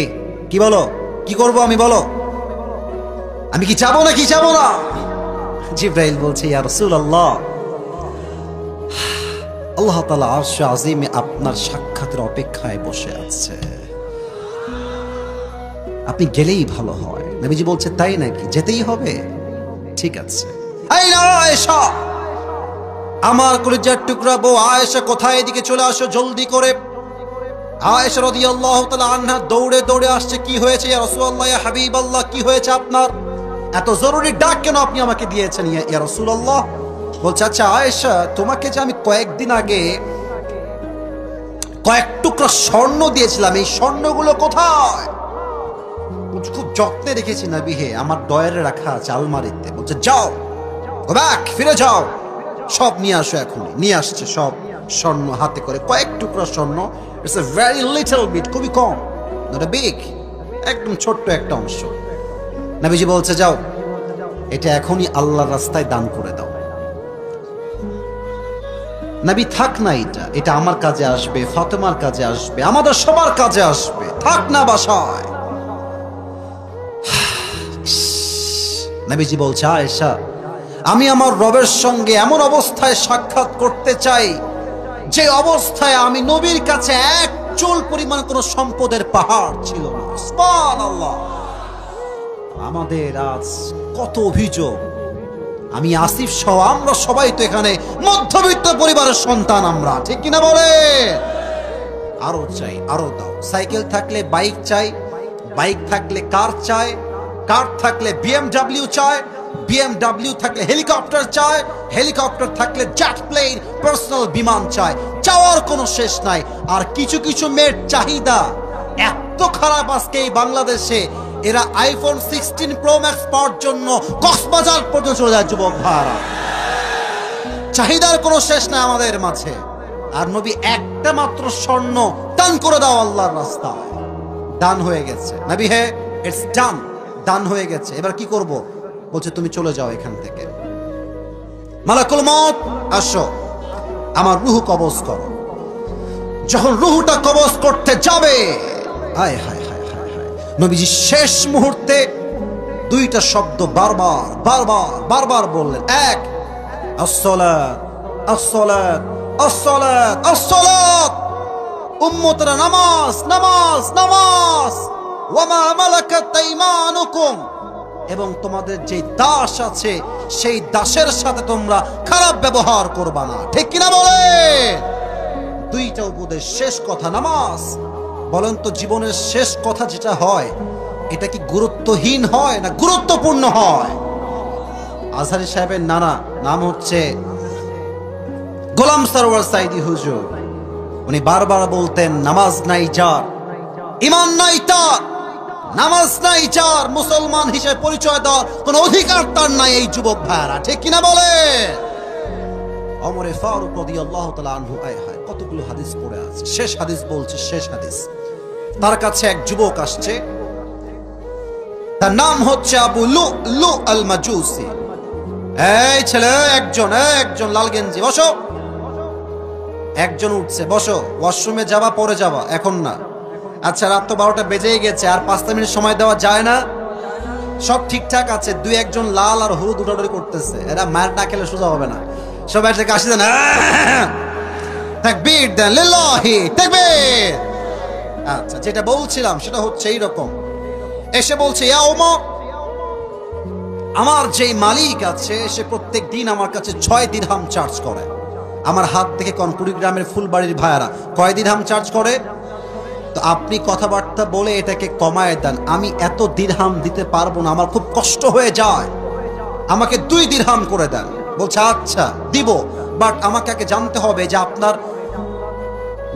কি বলো, কি করব আমি, বলো, আমি কি যাবো না, কি যাবো না? জিবরাইল বলছে, ইয়া রাসূলুল্লাহ, আল্লাহ তাআলা আরশে আজিমে আপনার সাক্ষাতের অপেক্ষায় বসে আছে, আপনি গেলেই ভালো হয়। নবীজি বলছে, তাই নাকি, যেতেই হবে? ঠিক আছে। আইনা আয়েশা, আমার কলিজার টুকরা বউ আয়েশা কোথায়? এদিকে চলে আসো জলদি করে। আয়েশা রাদিয়াল্লাহু তাআলা আনহা দৌড়ে দৌড়ে আসছে। কি হয়েছে ইয়া রাসূলুল্লাহ, ইয়া হাবিবাল্লাহ, কি হয়েছে আপনার? এত জরুরি ডাক কেন আপনি আমাকে দিয়েছেন ইয়া রাসূলুল্লাহ? বলছে, আচ্ছা আয়েশা, তোমাকে যে আমি কয়েকদিন আগে কয়েক টুকরা স্বর্ণ দিয়েছিলাম, এই স্বর্ণগুলো কোথায়? খুব যত্নে রেখেছি নবী হে, আমার ডয়ারে রাখা আছে আলমারিতে। বলছে, যাও, গো ব্যাক, ফিরে যাও, সব নিয়ে আসো এখনই। নিয়ে আসছে সব স্বর্ণ হাতে করে, কয়েক টুকরা স্বর্ণ। It's a very little bit, খুবই কম, নট এ বিগ, একদম ছোট্ট একটা অংশ। নবীজি বলছে, যাও, এটা এখনই আল্লাহর রাস্তায় দান করে দাও। নবী, থাক না, এটা আমার কাজে আসবে, ফাতেমার কাজে আসবে, আমাদের সবার কাজে আসবে, থাক না বাসায়। নবীজি বলছে, আয়েশা, আমি আমার রবের সঙ্গে এমন অবস্থায় সাক্ষাৎ করতে চাই যে অবস্থায় আমি নবীর কাছে এক চুল পরিমাণ কোনো সম্পদের পাহাড় ছিল না। সুবহানাল্লাহ। আমাদের আজ কত অভিযোগ, আমি আসিফ সহ আমরা সবাই তো এখানে মধ্যবিত্ত পরিবারের সন্তান আমরা, ঠিক কিনা বলে? আরো চাই, আরো দাও। সাইকেল থাকলে বাইক চাই, বাইক থাকলে কার চাই, কার থাকলে বিএমডব্লিউ চাই, বিএমডব্লিউ থাকলে হেলিকপ্টার চায়, হেলিকপ্টার থাকলে জেট প্লেন পার্সোনাল বিমান চায়। চাওয়ার কোনো শেষ নাই। আর কিছু কিছু মেয়ের চাহিদা এত খারাপ আজকে এই বাংলাদেশে, এরা আইফোন 16 প্রো ম্যাক্স পাওয়ার জন্য কক্সবাজার পর্যন্ত চলে যায় যুবক ভাইরা। চাহিদার কোনো শেষ নাই আমাদের মাঝে। আর নবী একটা মাত্র স্বর্ণ দান করে দাও আল্লাহর রাস্তায়, দান হয়ে গেছে। নবী হে, ইটস ডান, দান হয়ে গেছে, এবার কি করব? বলছে তুমি চলে যাও এখান থেকে। মালাকুল মউত আসো, আমার রূহ কবজ করো। যখন রূহটা কবজ করতে যাবে, হায় হায় হায় হায় হায়, নবীজি শেষ মুহূর্তে দুইটা শব্দ বারবার বারবার বারবার বললেন। এক, আসসালাত আসসালাত আসসালাত আসসালাত। উম্মতরা নামাজ নামাজ নামাজ। ওয়ামা মালাকাত আইমানুকুম, এবং তোমাদের যে দাস আছে সেই দাসের সাথে তোমরা খারাপ ব্যবহার করবা না, ঠিক কিনা বলে? দুইটা উপদেশ, শেষ কথা নামাজ। বলেন তো জীবনের শেষ কথা যেটা হয়, এটা কি গুরুত্বহীন হয় না গুরুত্বপূর্ণ হয়? আজহারী সাহেবের নানা নাম হচ্ছে গোলাম সরওয়ার সাইদি হুজুর। উনি বারবার বলতেন, নামাজ নাই যার, ঈমান নাই তার, নামাজ নাই যার, মুসলমান হিসেবে পরিচয় দেওয়ার কোন অধিকার তার নাই। এই যুবক ভাইরা, ঠিক কিনা বলে? ওমরে ফারুক রাদিয়াল্লাহু তাআলা আনহু, কতগুলো হাদিস পড়ে আছে, শেষ হাদিস বলছে, শেষ হাদিস। তার কাছে এক যুবক আসছে, তার নাম হচ্ছে আবু লুলু আল মাজুসি। এই ছেলে, একজন লাল গেঞ্জি, বসো। একজন উঠছে, বসো। ওয়াশরুমে যাবা, পরে যাবা, এখন না। আচ্ছা, রাত তো 12টা বেজেই গেছে, আর 5 মিনিট সময় দেওয়া যায় না? সব ঠিকঠাক আছে, দুই একজন লাল আর হলুদ উঠাউঠি করতেছে, এরা মার না খেলে সোজা হবে না। সবাই থেকে আসি দেন, তাকবীর দেন, লিল্লাহি তাকবীর। আচ্ছা, যেটা বলছিলাম সেটা হচ্ছে এইরকম। এসে বলছে, ইয়া ওমর, আমার যে মালিক আছে সে প্রত্যেক দিন আমার কাছে 6 দিরহাম চার্জ করে। আমার হাত থেকে কোন কুড়িগ্রামের ফুলবাড়ির ভাইয়ারা কয় দিরহাম চার্জ করে? তো আপনি কথাবার্তা বলে এটাকে কমায় দেন। আমি এত দিরহাম দিতে পারবো না, আমার খুব কষ্ট হয়ে যায়, আমাকে 2 দিরহাম করে দেন। বলছে আচ্ছা দিব, বাট আমাকে আগে জানতে হবে যে আপনার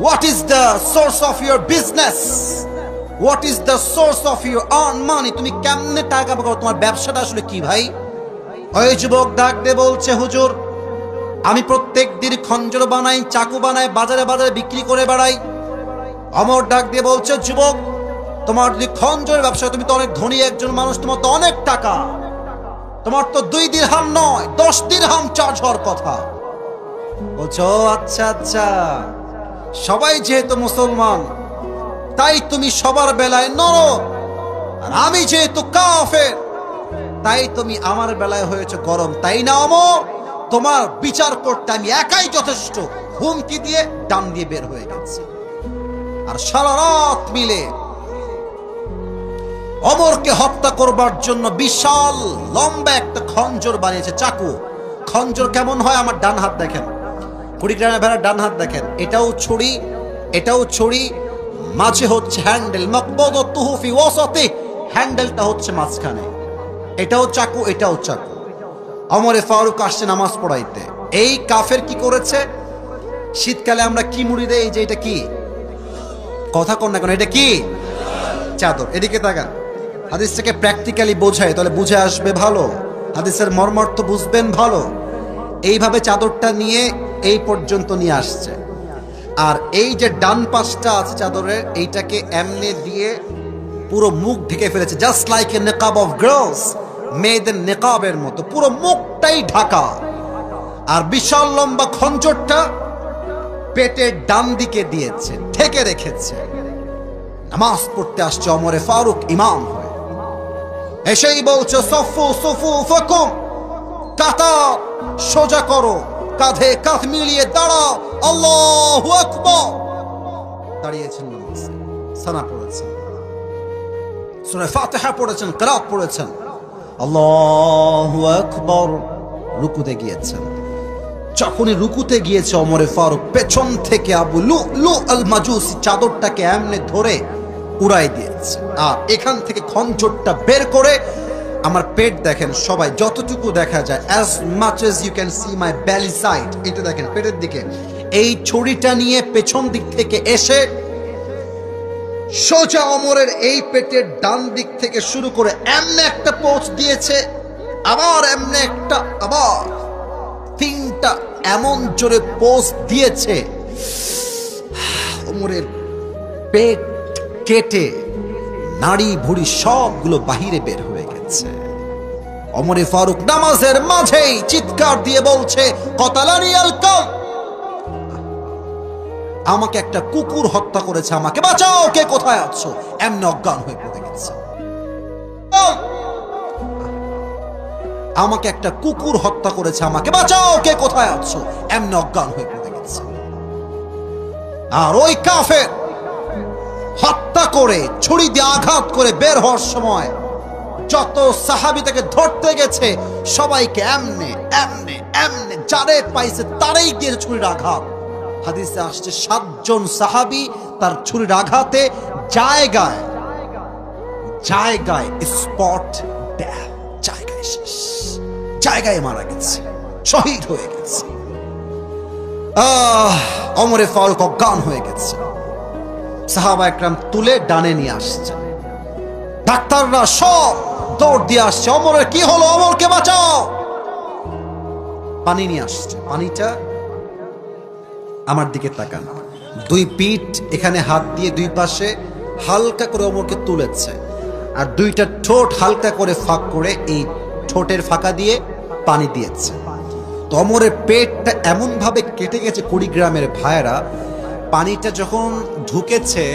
what is the source of your business, what is the source of your earn money, তুমি কেমনে টাকা পাও, তোমার ব্যবসাটা আসলে কি ভাই? ওই যুবক ডাক দিয়ে বলছে, হুজুর আমি প্রত্যেক দিন খঞ্জর বানাই, চাকু বানাই, বাজারে বাজারে বিক্রি করে বেড়াই। অমর ডাক দিয়ে বলছে, যুবক তোমার যদি খঞ্জরের ব্যবসা, তুমি তো অনেক ধনী একজন মানুষ, তোমার তো অনেক টাকা, তোমার তো 2 দিরহাম নয় 10 দিরহাম চার্জ হওয়ার কথা। বলছো আচ্ছা আচ্ছা, সবাই যেহেতু মুসলমান তাই তুমি সবার বেলায় নরম, আর আমি যেহেতু কাফের তাই তুমি আমার বেলায় হয়েছে গরম, তাই না অমর? তোমার বিচার করতে আমি একাই যথেষ্ট। হুমকি দিয়ে ডান দিয়ে বের হয়ে গেছে। আর সারা রাত মিলে অমরকে হত্যা করবার জন্য বিশাল লম্বা একটা খঞ্জর বানিয়েছে, চাকু। খঞ্জর কেমন হয় আমার ডান হাত দেখেন, কুড়িগ্রামের ভেড়ার ডান হাত দেখেন, এটাও ছুরি, এটাও ছুরি, মাঝে হচ্ছে হ্যান্ডেল, মাকবুদাতুহু ফি ওয়াসাতি, হ্যান্ডেলটা হচ্ছে মাঝখানে। এটাও চাকু, এটাও চাকু। ওমরে ফারুক আসছে নামাজ পড়াইতে। এই কাফের কি করেছে? শীতকালে আমরা কি মুড়ি দেই, যে এটা কি, কথা কন না কেন, এটা কি? চাদর। এদিকে তাকান, হাদিসটাকে প্র্যাকটিক্যালি বোঝায়, তাহলে বুঝে আসবে ভালো, হাদিসের মর্মার্থ বুঝবেন ভালো। এইভাবে চাদরটা নিয়ে এই পর্যন্ত নিয়ে আসছে। আর এই যে ডান পাশটা আছে চাদরের, এইটাকে এমনি দিয়ে পুরো মুখ ঢেকে ফেলেছে, জাস্ট লাইক এ নিকাব অফ গার্লস, মেয়েদের নিকাবের মতো পুরো মুখটাই ঢাকা। আর বিশাল লম্বা খঞ্জরটা পেটের ডান দিকে দিয়েছে, ঢেকে রেখেছে। নামাজ পড়তে আসছে ওমরে ফারুক ইমাম হয়ে, এসেই বলছে, সফু সফু ফাকুম, কাতার সোজা করো, কাঁধে কাঁধ মিলিয়ে দাঁড়াও, আল্লাহু আকবার। দাঁড়িয়েছেন নামাজে, সানা পড়েছেন। সূরা ফাতিহা পড়েছেন, কিরাত পড়েছেন, আল্লাহু আকবার, রুকুতে গিয়েছেন। যখনই রুকুতে গিয়েছে ওমরে ফারুক পেছন থেকে আবু লুলু আল মাজুসি চাদরটাকে এমনি ধরে উড়াই দিয়েছে, আর এখান থেকে খঞ্জরটা বের করে আমার পেট দেখেন সবাই, যতটুকু দেখা যায়, as much as you can see my belly side, এটা দেখেন পেটের দিকে, এই ছুরিটা নিয়ে পেছন দিক থেকে এসে সোজা ওমরের এই পেটের ডান দিক থেকে শুরু করে এমনি একটা পোঁচ দিয়েছে, আবার এমনি একটা, আবার তিনটা এমন জোরে পোঁচ দিয়েছে, ওমরের পেট কেটে নাড়ি ভুড়ি সবগুলো বাহিরে বের হয়ে গেছে। ওমরে ফারুক নামাজের মাঝেই চিৎকার দিয়ে বলছে, কতালানি আল কালব, আমাকে একটা কুকুর হত্যা করেছে, আমাকে বাঁচাও, কে কোথায় আছো? এমনি অজ্ঞান হয়ে পড়ে গেছে। আমাকে একটা কুকুর হত্যা করেছে, আমাকে বাঁচাও, কে কোথায় আছো? এমনি অজ্ঞান হয়ে পড়ে গেছে। আর ওই কাফের হত্যা করে ছুরি দিয়ে আঘাত করে বের হওয়ার সময় যত সাহাবী তাকে ধরতে গেছে সবাইকে এমনে এমনে এমনে যারে পাইছে তারাই দিয়ে ছুরির আঘাত। হাদিসে আসছে 7 জন সাহাবী তার ছুরির আঘাতে জায়গায় জায়গায় স্পট ডেথ, জায়গায় শেষ, জায়গায় মারা গেছে, শহীদ হয়ে গেছে। ওমরে ফারুক অজ্ঞান হয়ে গেছে। সাহাবা একরাম তুলে ডানে নিয়ে আসছে, ডাক্তাররা সব দৌড় দিয়ে আসছে, ওমরের কি হলো, ওমরকে বাঁচাও। পানি নিয়ে আসছে, পানিটা আমার দিকে তাকান, দুই পিঠ এখানে হাত দিয়ে দুই পাশে হালকা করে ওমরকে তুলেছে, আর দুইটা ঠোঁট হালকা করে ফাঁক করে এই ঠোঁটের ফাঁকা দিয়ে পানি দিয়েছে। তো ওমরের পেটটা এমন ভাবে কেটে গেছে, কুড়িগ্রামের ভাইয়েরা, পানিটা যখন ঢুকেছে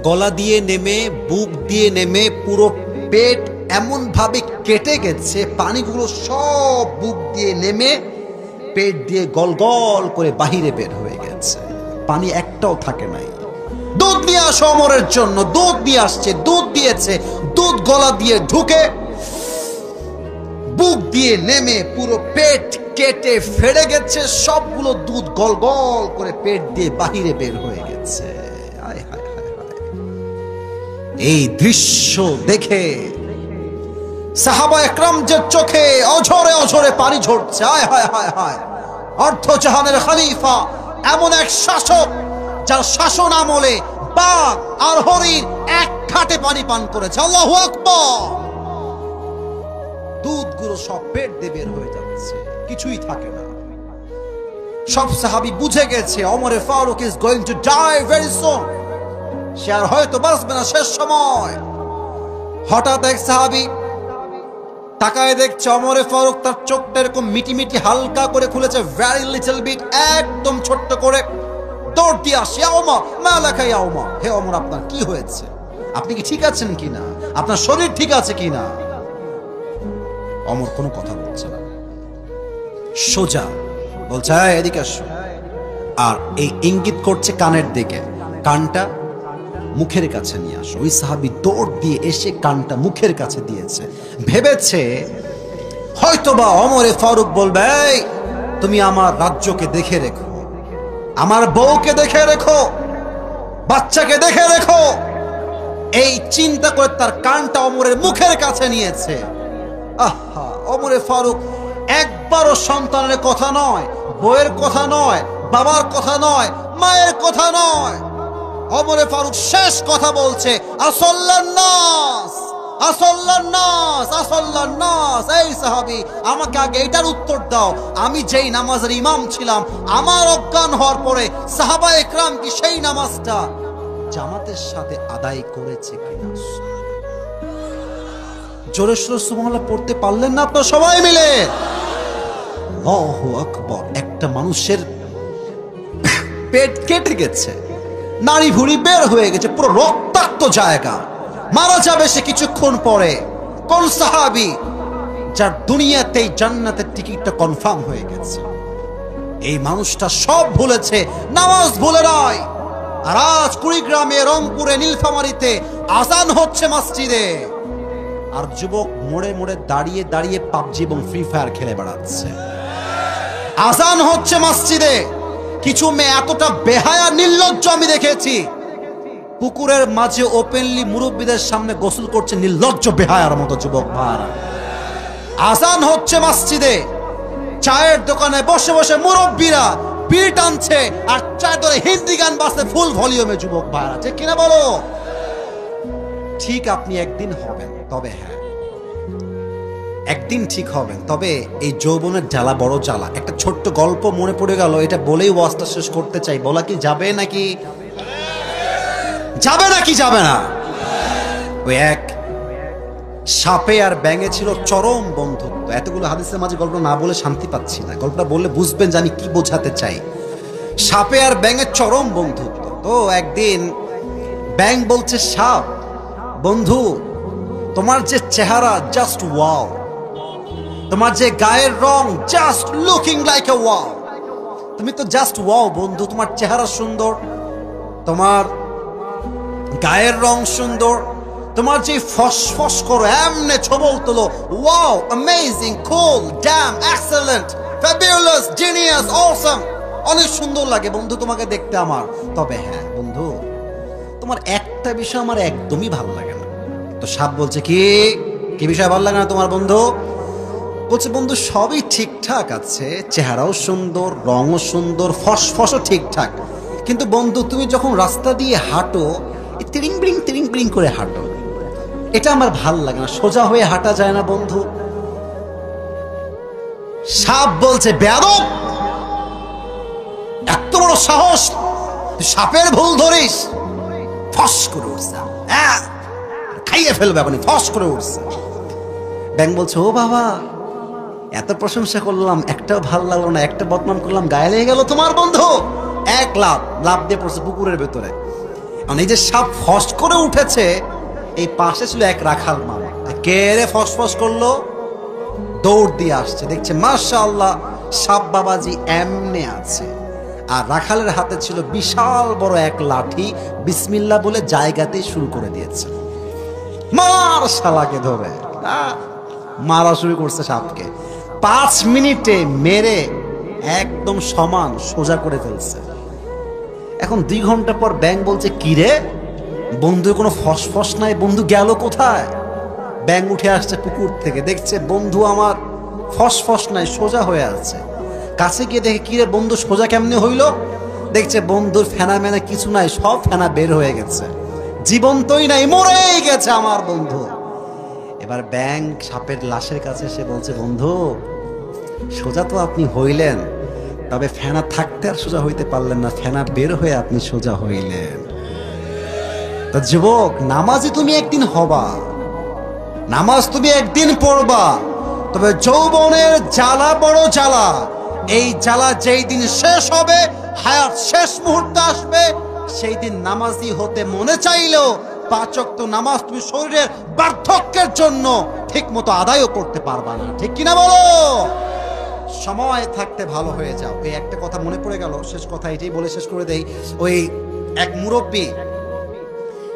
গলা দিয়ে নেমে বুক দিয়ে নেমে পুরো পেট এমন ভাবে কেটে গেছে, পানিগুলো সব বুক দিয়ে নেমে পেট দিয়ে গল গল করে বাহিরে বের হয়ে গেছে, পানি একটাও থাকে নাই। দুধ নিয়ে আসো ওমরের জন্য, দুধ নিয়ে আসছে, দুধ দিয়েছে, দুধ গলা দিয়ে ঢুকে বুক দিয়ে নেমে পুরো পেট কেটে ফেড়ে গেছে, সবগুলো দুধ গল গল করে পেট দিয়ে বাহিরে বের হয়ে গেছে। হায় হায় হায় হায়। এই দৃশ্য দেখে সাহাবা একরামদের চোখে অঝরে অঝরে পানি ঝরছে। হায় হায় হায় হায়। অর্ধজাহানের খলিফা, এমন এক শাসক যার শাসন আমলে বাঘ আর হরিণ এক ঘাটে পানি পান করেছে। আল্লাহু আকবার। দুধগুলো সব পেট দিয়ে বের হয়ে যাচ্ছে, কিছুই থাকে না। সব সাহাবী বুঝে গেছে ওমরে ফারুক is going to die very soon, সে আর হয়তো বাঁচবে না, শেষ সময়। হঠাৎ এক সাহাবী তাকায় দেখছে ওমরে ফারুক তার চোখটা এরকম মিটি মিটি হালকা করে খুলেছে, ভেরি লিটল বিট, একদম ছোট্ট করে। দৌড় দিয়ে আসে, ওমর মা লেখা, ওমর, হে ওমর আপনার কি হয়েছে, আপনি কি ঠিক আছেন কিনা, আপনার শরীর ঠিক আছে কিনা? ওমর কোনো কথা বলছে না, সোজা বলছে এদিকে আসো, আর এই ইঙ্গিত করছে কানের দিকে, কানটা মুখের কাছে নিয়ে আসো। ওই সাহাবী দৌড় দিয়ে এসে কানটা মুখের কাছে দিয়েছে, ভেবেছে হয়তোবা ওমরে ফারুক বলবে এই তুমি আমার রাজ্যকে দেখে রেখো, আমার বউকে দেখে রেখো, বাচ্চাকে দেখে রেখো। এই চিন্তা করে তার কানটা ওমরের মুখের কাছে নিয়েছে। আহা, ওমরে ফারুক একবারও সন্তানের কথা নয়, বউয়ের কথা নয়, বাবার কথা নয়, মায়ের কথা নয়, ওমরে ফারুক শেষ কথা বলছে আসল্লান নাস, আসল্লান নাস, আসল্লান নাস। এই সাহাবী আমাকে আগে এটার উত্তর দাও, আমি যেই নামাজের ইমাম ছিলাম আমার অজ্ঞান হওয়ার পরে সাহাবা একরাম কি সেই নামাজটা জামাতের সাথে আদায় করেছে কিনা? জোরে সোরে সুবহানাল্লাহ পড়তে পারলেন না আপনারা সবাই মিলে? আল্লাহু আকবার। একটা মানুষের পেট কেটে গেছে, নাড়ি ভুড়ি বের হয়ে গেছে, পুরো রক্তাক্ত জায়গা, মারা যাবে সে কিছুক্ষণ পরে। কোন সাহাবী যার দুনিয়াতেই জান্নাতের টিকিটটা কনফার্ম হয়ে গেছে? এই মানুষটা সব ভুলেছে, নামাজ ভুলে নাই। আর আজ কুড়িগ্রামে, রংপুরে, নীলফামারীতে আজান হচ্ছে মসজিদে, আর যুবক মোড়ে মোড়ে দাঁড়িয়ে দাঁড়িয়ে পাবজি এবং ফ্রি ফায়ার খেলে বেড়াচ্ছে। আজান হচ্ছে মসজিদে, কিছু মেয়ে এতটা বেহায়া নির্লজ্জ আমি দেখেছি, পুকুরের মাঝে ওপেনলি মুরব্বীদের সামনে গোসল করছে নির্লজ্জ বেহায়ার মতো যুবক ভাইরা। আজান হচ্ছে মসজিদে, চায়ের দোকানে বসে বসে মুরব্বীরা বিড়ি টানছে আর চায়ের দোকানে হিন্দি গান বাজছে ফুল ভলিউমে যুবক ভাইরা, ঠিক কিনা বলো? ঠিক আপনি একদিন হবেন, তবে হ্যাঁ একদিন ঠিক হবেন, তবে এই যৌবনের জ্বালা বড় জ্বালা। একটা ছোট্ট গল্প মনে পড়ে গেল, এটা বলেই ওয়াজটা শেষ করতে চাই। বলা কি যাবে নাকি যাবে নাকি যাবে না? ওই এক সাপে আর ব্যাঙে ছিল চরম বন্ধুত্ব। এতগুলো হাদিসের মাঝে গল্প না বলে শান্তি পাচ্ছি না, গল্পটা বললে বুঝবেন যে আমি কি বোঝাতে চাই। সাপে আর ব্যাঙের চরম বন্ধুত্ব। তো একদিন ব্যাঙ বলছে সাপ, বন্ধু তোমার যে চেহারা জাস্ট ওয়াও, তোমার যে গায়ের রং just looking like a wow, তুমি তো জাস্ট ওয়াও বন্ধু, তোমার চেহারা সুন্দর, তোমার গায়ের রং সুন্দর, তোমার যে ফসফস করো এমনে ছবল তোলো, wow amazing cool damn excellent fabulous genius awesome, অনেক সুন্দর লাগে বন্ধু তোমাকে দেখতে আমার। তবে হ্যাঁ বন্ধু, তোমার একটা বিষয় আমার একদমই ভালো লাগে না। তো সাপ বলছে কি কি বিষয় ভালো লাগে না তোমার বন্ধু? বলছে বন্ধু সবই ঠিকঠাক আছে, চেহারাও সুন্দর, রঙও সুন্দর, ফসফসও ঠিকঠাক, কিন্তু বন্ধু তুমি যখন রাস্তা দিয়ে হাঁটো তিরিং বিরিং করে হাঁটো, এটা আমার ভাল লাগে না, সোজা হয়ে হাঁটা যায় না বন্ধু। সাপ বলছে বেয়াদব, এত বড় সাহস, তুই সাপের ভুল ধরিস। ফস করে উঠছে, খাইয়ে ফেলবে আপনি, ফস করে উঠছে। ব্যাঙ বলছে ও বাবা, এত প্রশংসা করলাম, একটাও ভাল লাগলো না, একটা বদনাম করলাম, গায়ে লেগে গেল তোমার বন্ধু। এক লাভ দিয়ে পড়ছে পুকুরের ভেতরে। এই যে সাপ ফস করে উঠেছে, এই পাশে ছিল এক রাখাল মামা, কে রে ফস করলো, দৌড় দিয়ে আসছে, দেখছে মাশাআল্লাহ সাপ বাবাজি এমনে আছে, আর রাখালের হাতে ছিল বিশাল বড় এক লাঠি, বিসমিল্লাহ বলে জায়গাতেই শুরু করে দিয়েছে, মার শালাকে ধরে মারা শুরু করছে সাপকে। 5 মিনিটে মেরে একদম সমান সোজা করে ফেলছে। এখন 2 ঘন্টা পর ব্যাঙ বলছে কি রে বন্ধু, কোনো ফসফস নাই, বন্ধু গেল কোথায়? ব্যাঙ উঠে আসছে পুকুর থেকে, দেখছে বন্ধু আমার ফসফস নাই, সোজা হয়ে আছে। কাছে গিয়ে দেখে কি রে বন্ধু সোজা কেমনে হইল? দেখছে বন্ধুর ফেনা মেনা কিছু নাই, সব ফেনা বের হয়ে গেছে, জীবন্তই নাই, মরেই গেছে আমার বন্ধু। এবার ব্যাঙ সাপের লাশের কাছে এসে বলছে বন্ধু সোজা তো আপনি হইলেন, তবে ফেনা থাকতে আর সোজা হইতে পারলেন না, ফেনা বের হয়ে আপনি সোজা হইলেন। তা যুবক, নামাজি তুমি একদিন হবা, নামাজ তুমি একদিন পড়বা, তবে যৌবনের জ্বালা বড় জ্বালা। এই জ্বালা যেই দিন শেষ হবে, হায়াত শেষ মুহূর্তে আসবে, সেই দিন নামাজি হতে মনে চাইলেও 5 ওয়াক্ত নামাজ তুমি শরীরের বার্ধক্যের জন্য ঠিক মতো আদায়ও করতে পারবা না, ঠিক কিনা বলো? সময় থাকতে ভালো হয়ে যাও। এই একটা কথা মনে পড়ে গেল, শেষ কথা এটাই বলে শেষ করে দেই। ওই এক মুরব্বী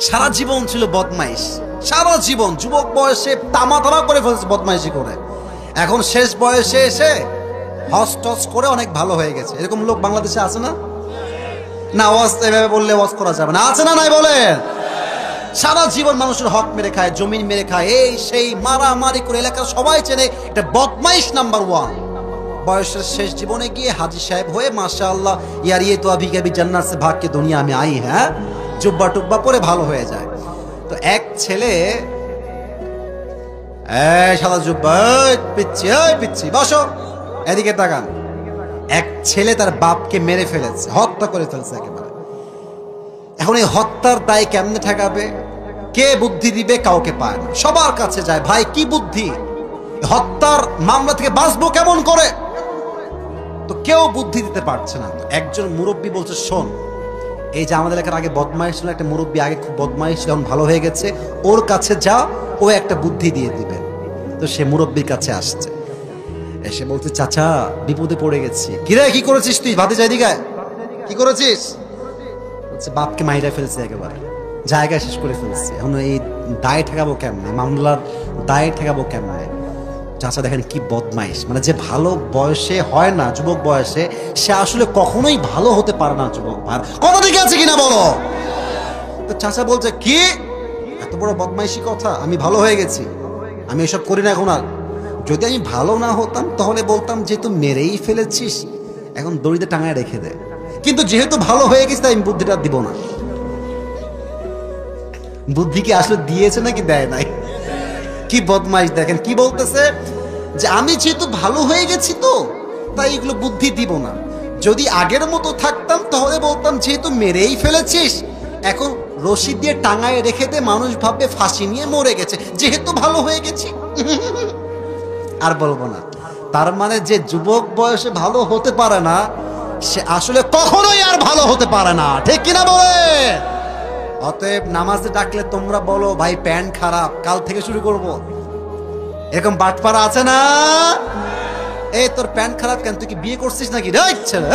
সারা জীবন ছিল বদমাইশ, সারা জীবন যুবক বয়সে তামা করে ফেলছে বদমাইশি করে, এখন শেষ বয়সে এসে হজ টস করে অনেক ভালো হয়ে গেছে। এরকম লোক বাংলাদেশে আছে না? না ওয়াজ এভাবে বললে ওয়াজ করা যাবে না, আছে না নাই বলেন? সারা জীবন মানুষের হক মেরে খায়, জমিন মেরে খায়, এই সেই মারামারি করে এলাকার সবাই চেনে, এটা বদমাইশ নাম্বার 1। বয়সের শেষ জীবনে গিয়ে হাজি সাহেব হয়ে মাশাআল্লাহ ইয়ার ইয়ে তো আভি কবি জান্নাত সে ভাগ কে দুনিয়া আমি আই, হ্যাঁ জুব্বা টুব্বা পরে ভালো হয়ে যায়। তো এক ছেলে সাদা জুব্বা, পিচ্ছি বসো এদিকে তাকান, এক ছেলে তার বাপকে মেরে ফেলেছে, হত্যা করে ফেলছে একেবারে। এখন এই হত্যার দায় কেমনে ঠেকাবে, কে বুদ্ধি দিবে? কাউকে পায় না, সবার কাছে যায়, ভাই কি বুদ্ধি, হত্যার মামলা থেকে বাঁচবো কেমন করে? তো কেউ বুদ্ধি দিতে পারছে না। তো একজন মুরব্বী বলছে শোন, এই যে আমাদের এলাকার আগে বদমাইশ ছিল একটা মুরব্বী, আগে খুব বদমাইশ ছিল, এখন ভালো হয়ে গেছে, ওর কাছে যা, ও একটা বুদ্ধি দিয়ে দিবে। তো সে মুরব্বীর কাছে আসছে, এসে বলছে চাচা বিপদে পড়ে গেছি। কিরে কি করেছিস তুই? ভাতে যাই দিকে কি করেছিস? বলছে বাপকে মাইরা ফেলছে একেবারে। জায়গা শেষ করে ফেলছি, এখন এই দায় ঠেকাবো কেমনে, মামলার দায় ঠেকাবো কেমনে। চাচা দেখেন কি বদমাইশ, মানে যে ভালো বয়সে হয় না, যুবক বয়সে, সে আসলে কখনোই ভালো হতে পারে না। যুবক ভাই কথা ঠিক আছে কিনা বলো? তো চাচা বলছে কি এত বড় বদমাইশি কথা, আমি ভালো হয়ে গেছি, আমি এসব করি না এখন আর। যদি আমি ভালো না হতাম তাহলে বলতাম যে তুই মেরেই ফেলেছিস, এখন দড়িতে টাঙায় রেখে দে, কিন্তু যেহেতু ভালো হয়ে গেছে তাই আমি বুদ্ধিটা দিব না। বুদ্ধি কি আসলে দিয়েছে নাকি দেয় নাই? কি বদমাইশ দেখেন কি বলতেছে, যে আমি যেহেতু ভালো হয়ে গেছি তো তাই এগুলো বুদ্ধি দিব না। যদি আগের মতো থাকতাম তাহলে বলতাম যেহেতু মেরেই ফেলেছিস এখন রশি দিয়ে টাঙায় রেখে দে, মানুষ ভাববে ফাঁসি নিয়ে মরে গেছে, যেহেতু ভালো হয়ে গেছি আর বলবো না। তার মানে যে যুবক বয়সে ভালো হতে পারে না সে আসলে কখনোই আর ভালো হতে পারে না, ঠিক কিনা বলে? অতএব নামাজে ডাকলে তোমরা বলো ভাই প্যান্ট খারাপ, কাল থেকে শুরু করব। এরকম বাটপাড়া আছে না, এই তোর প্যান্ট খারাপ কেন, তুই কি বিয়ে করছিস নাকি রে ছেলে?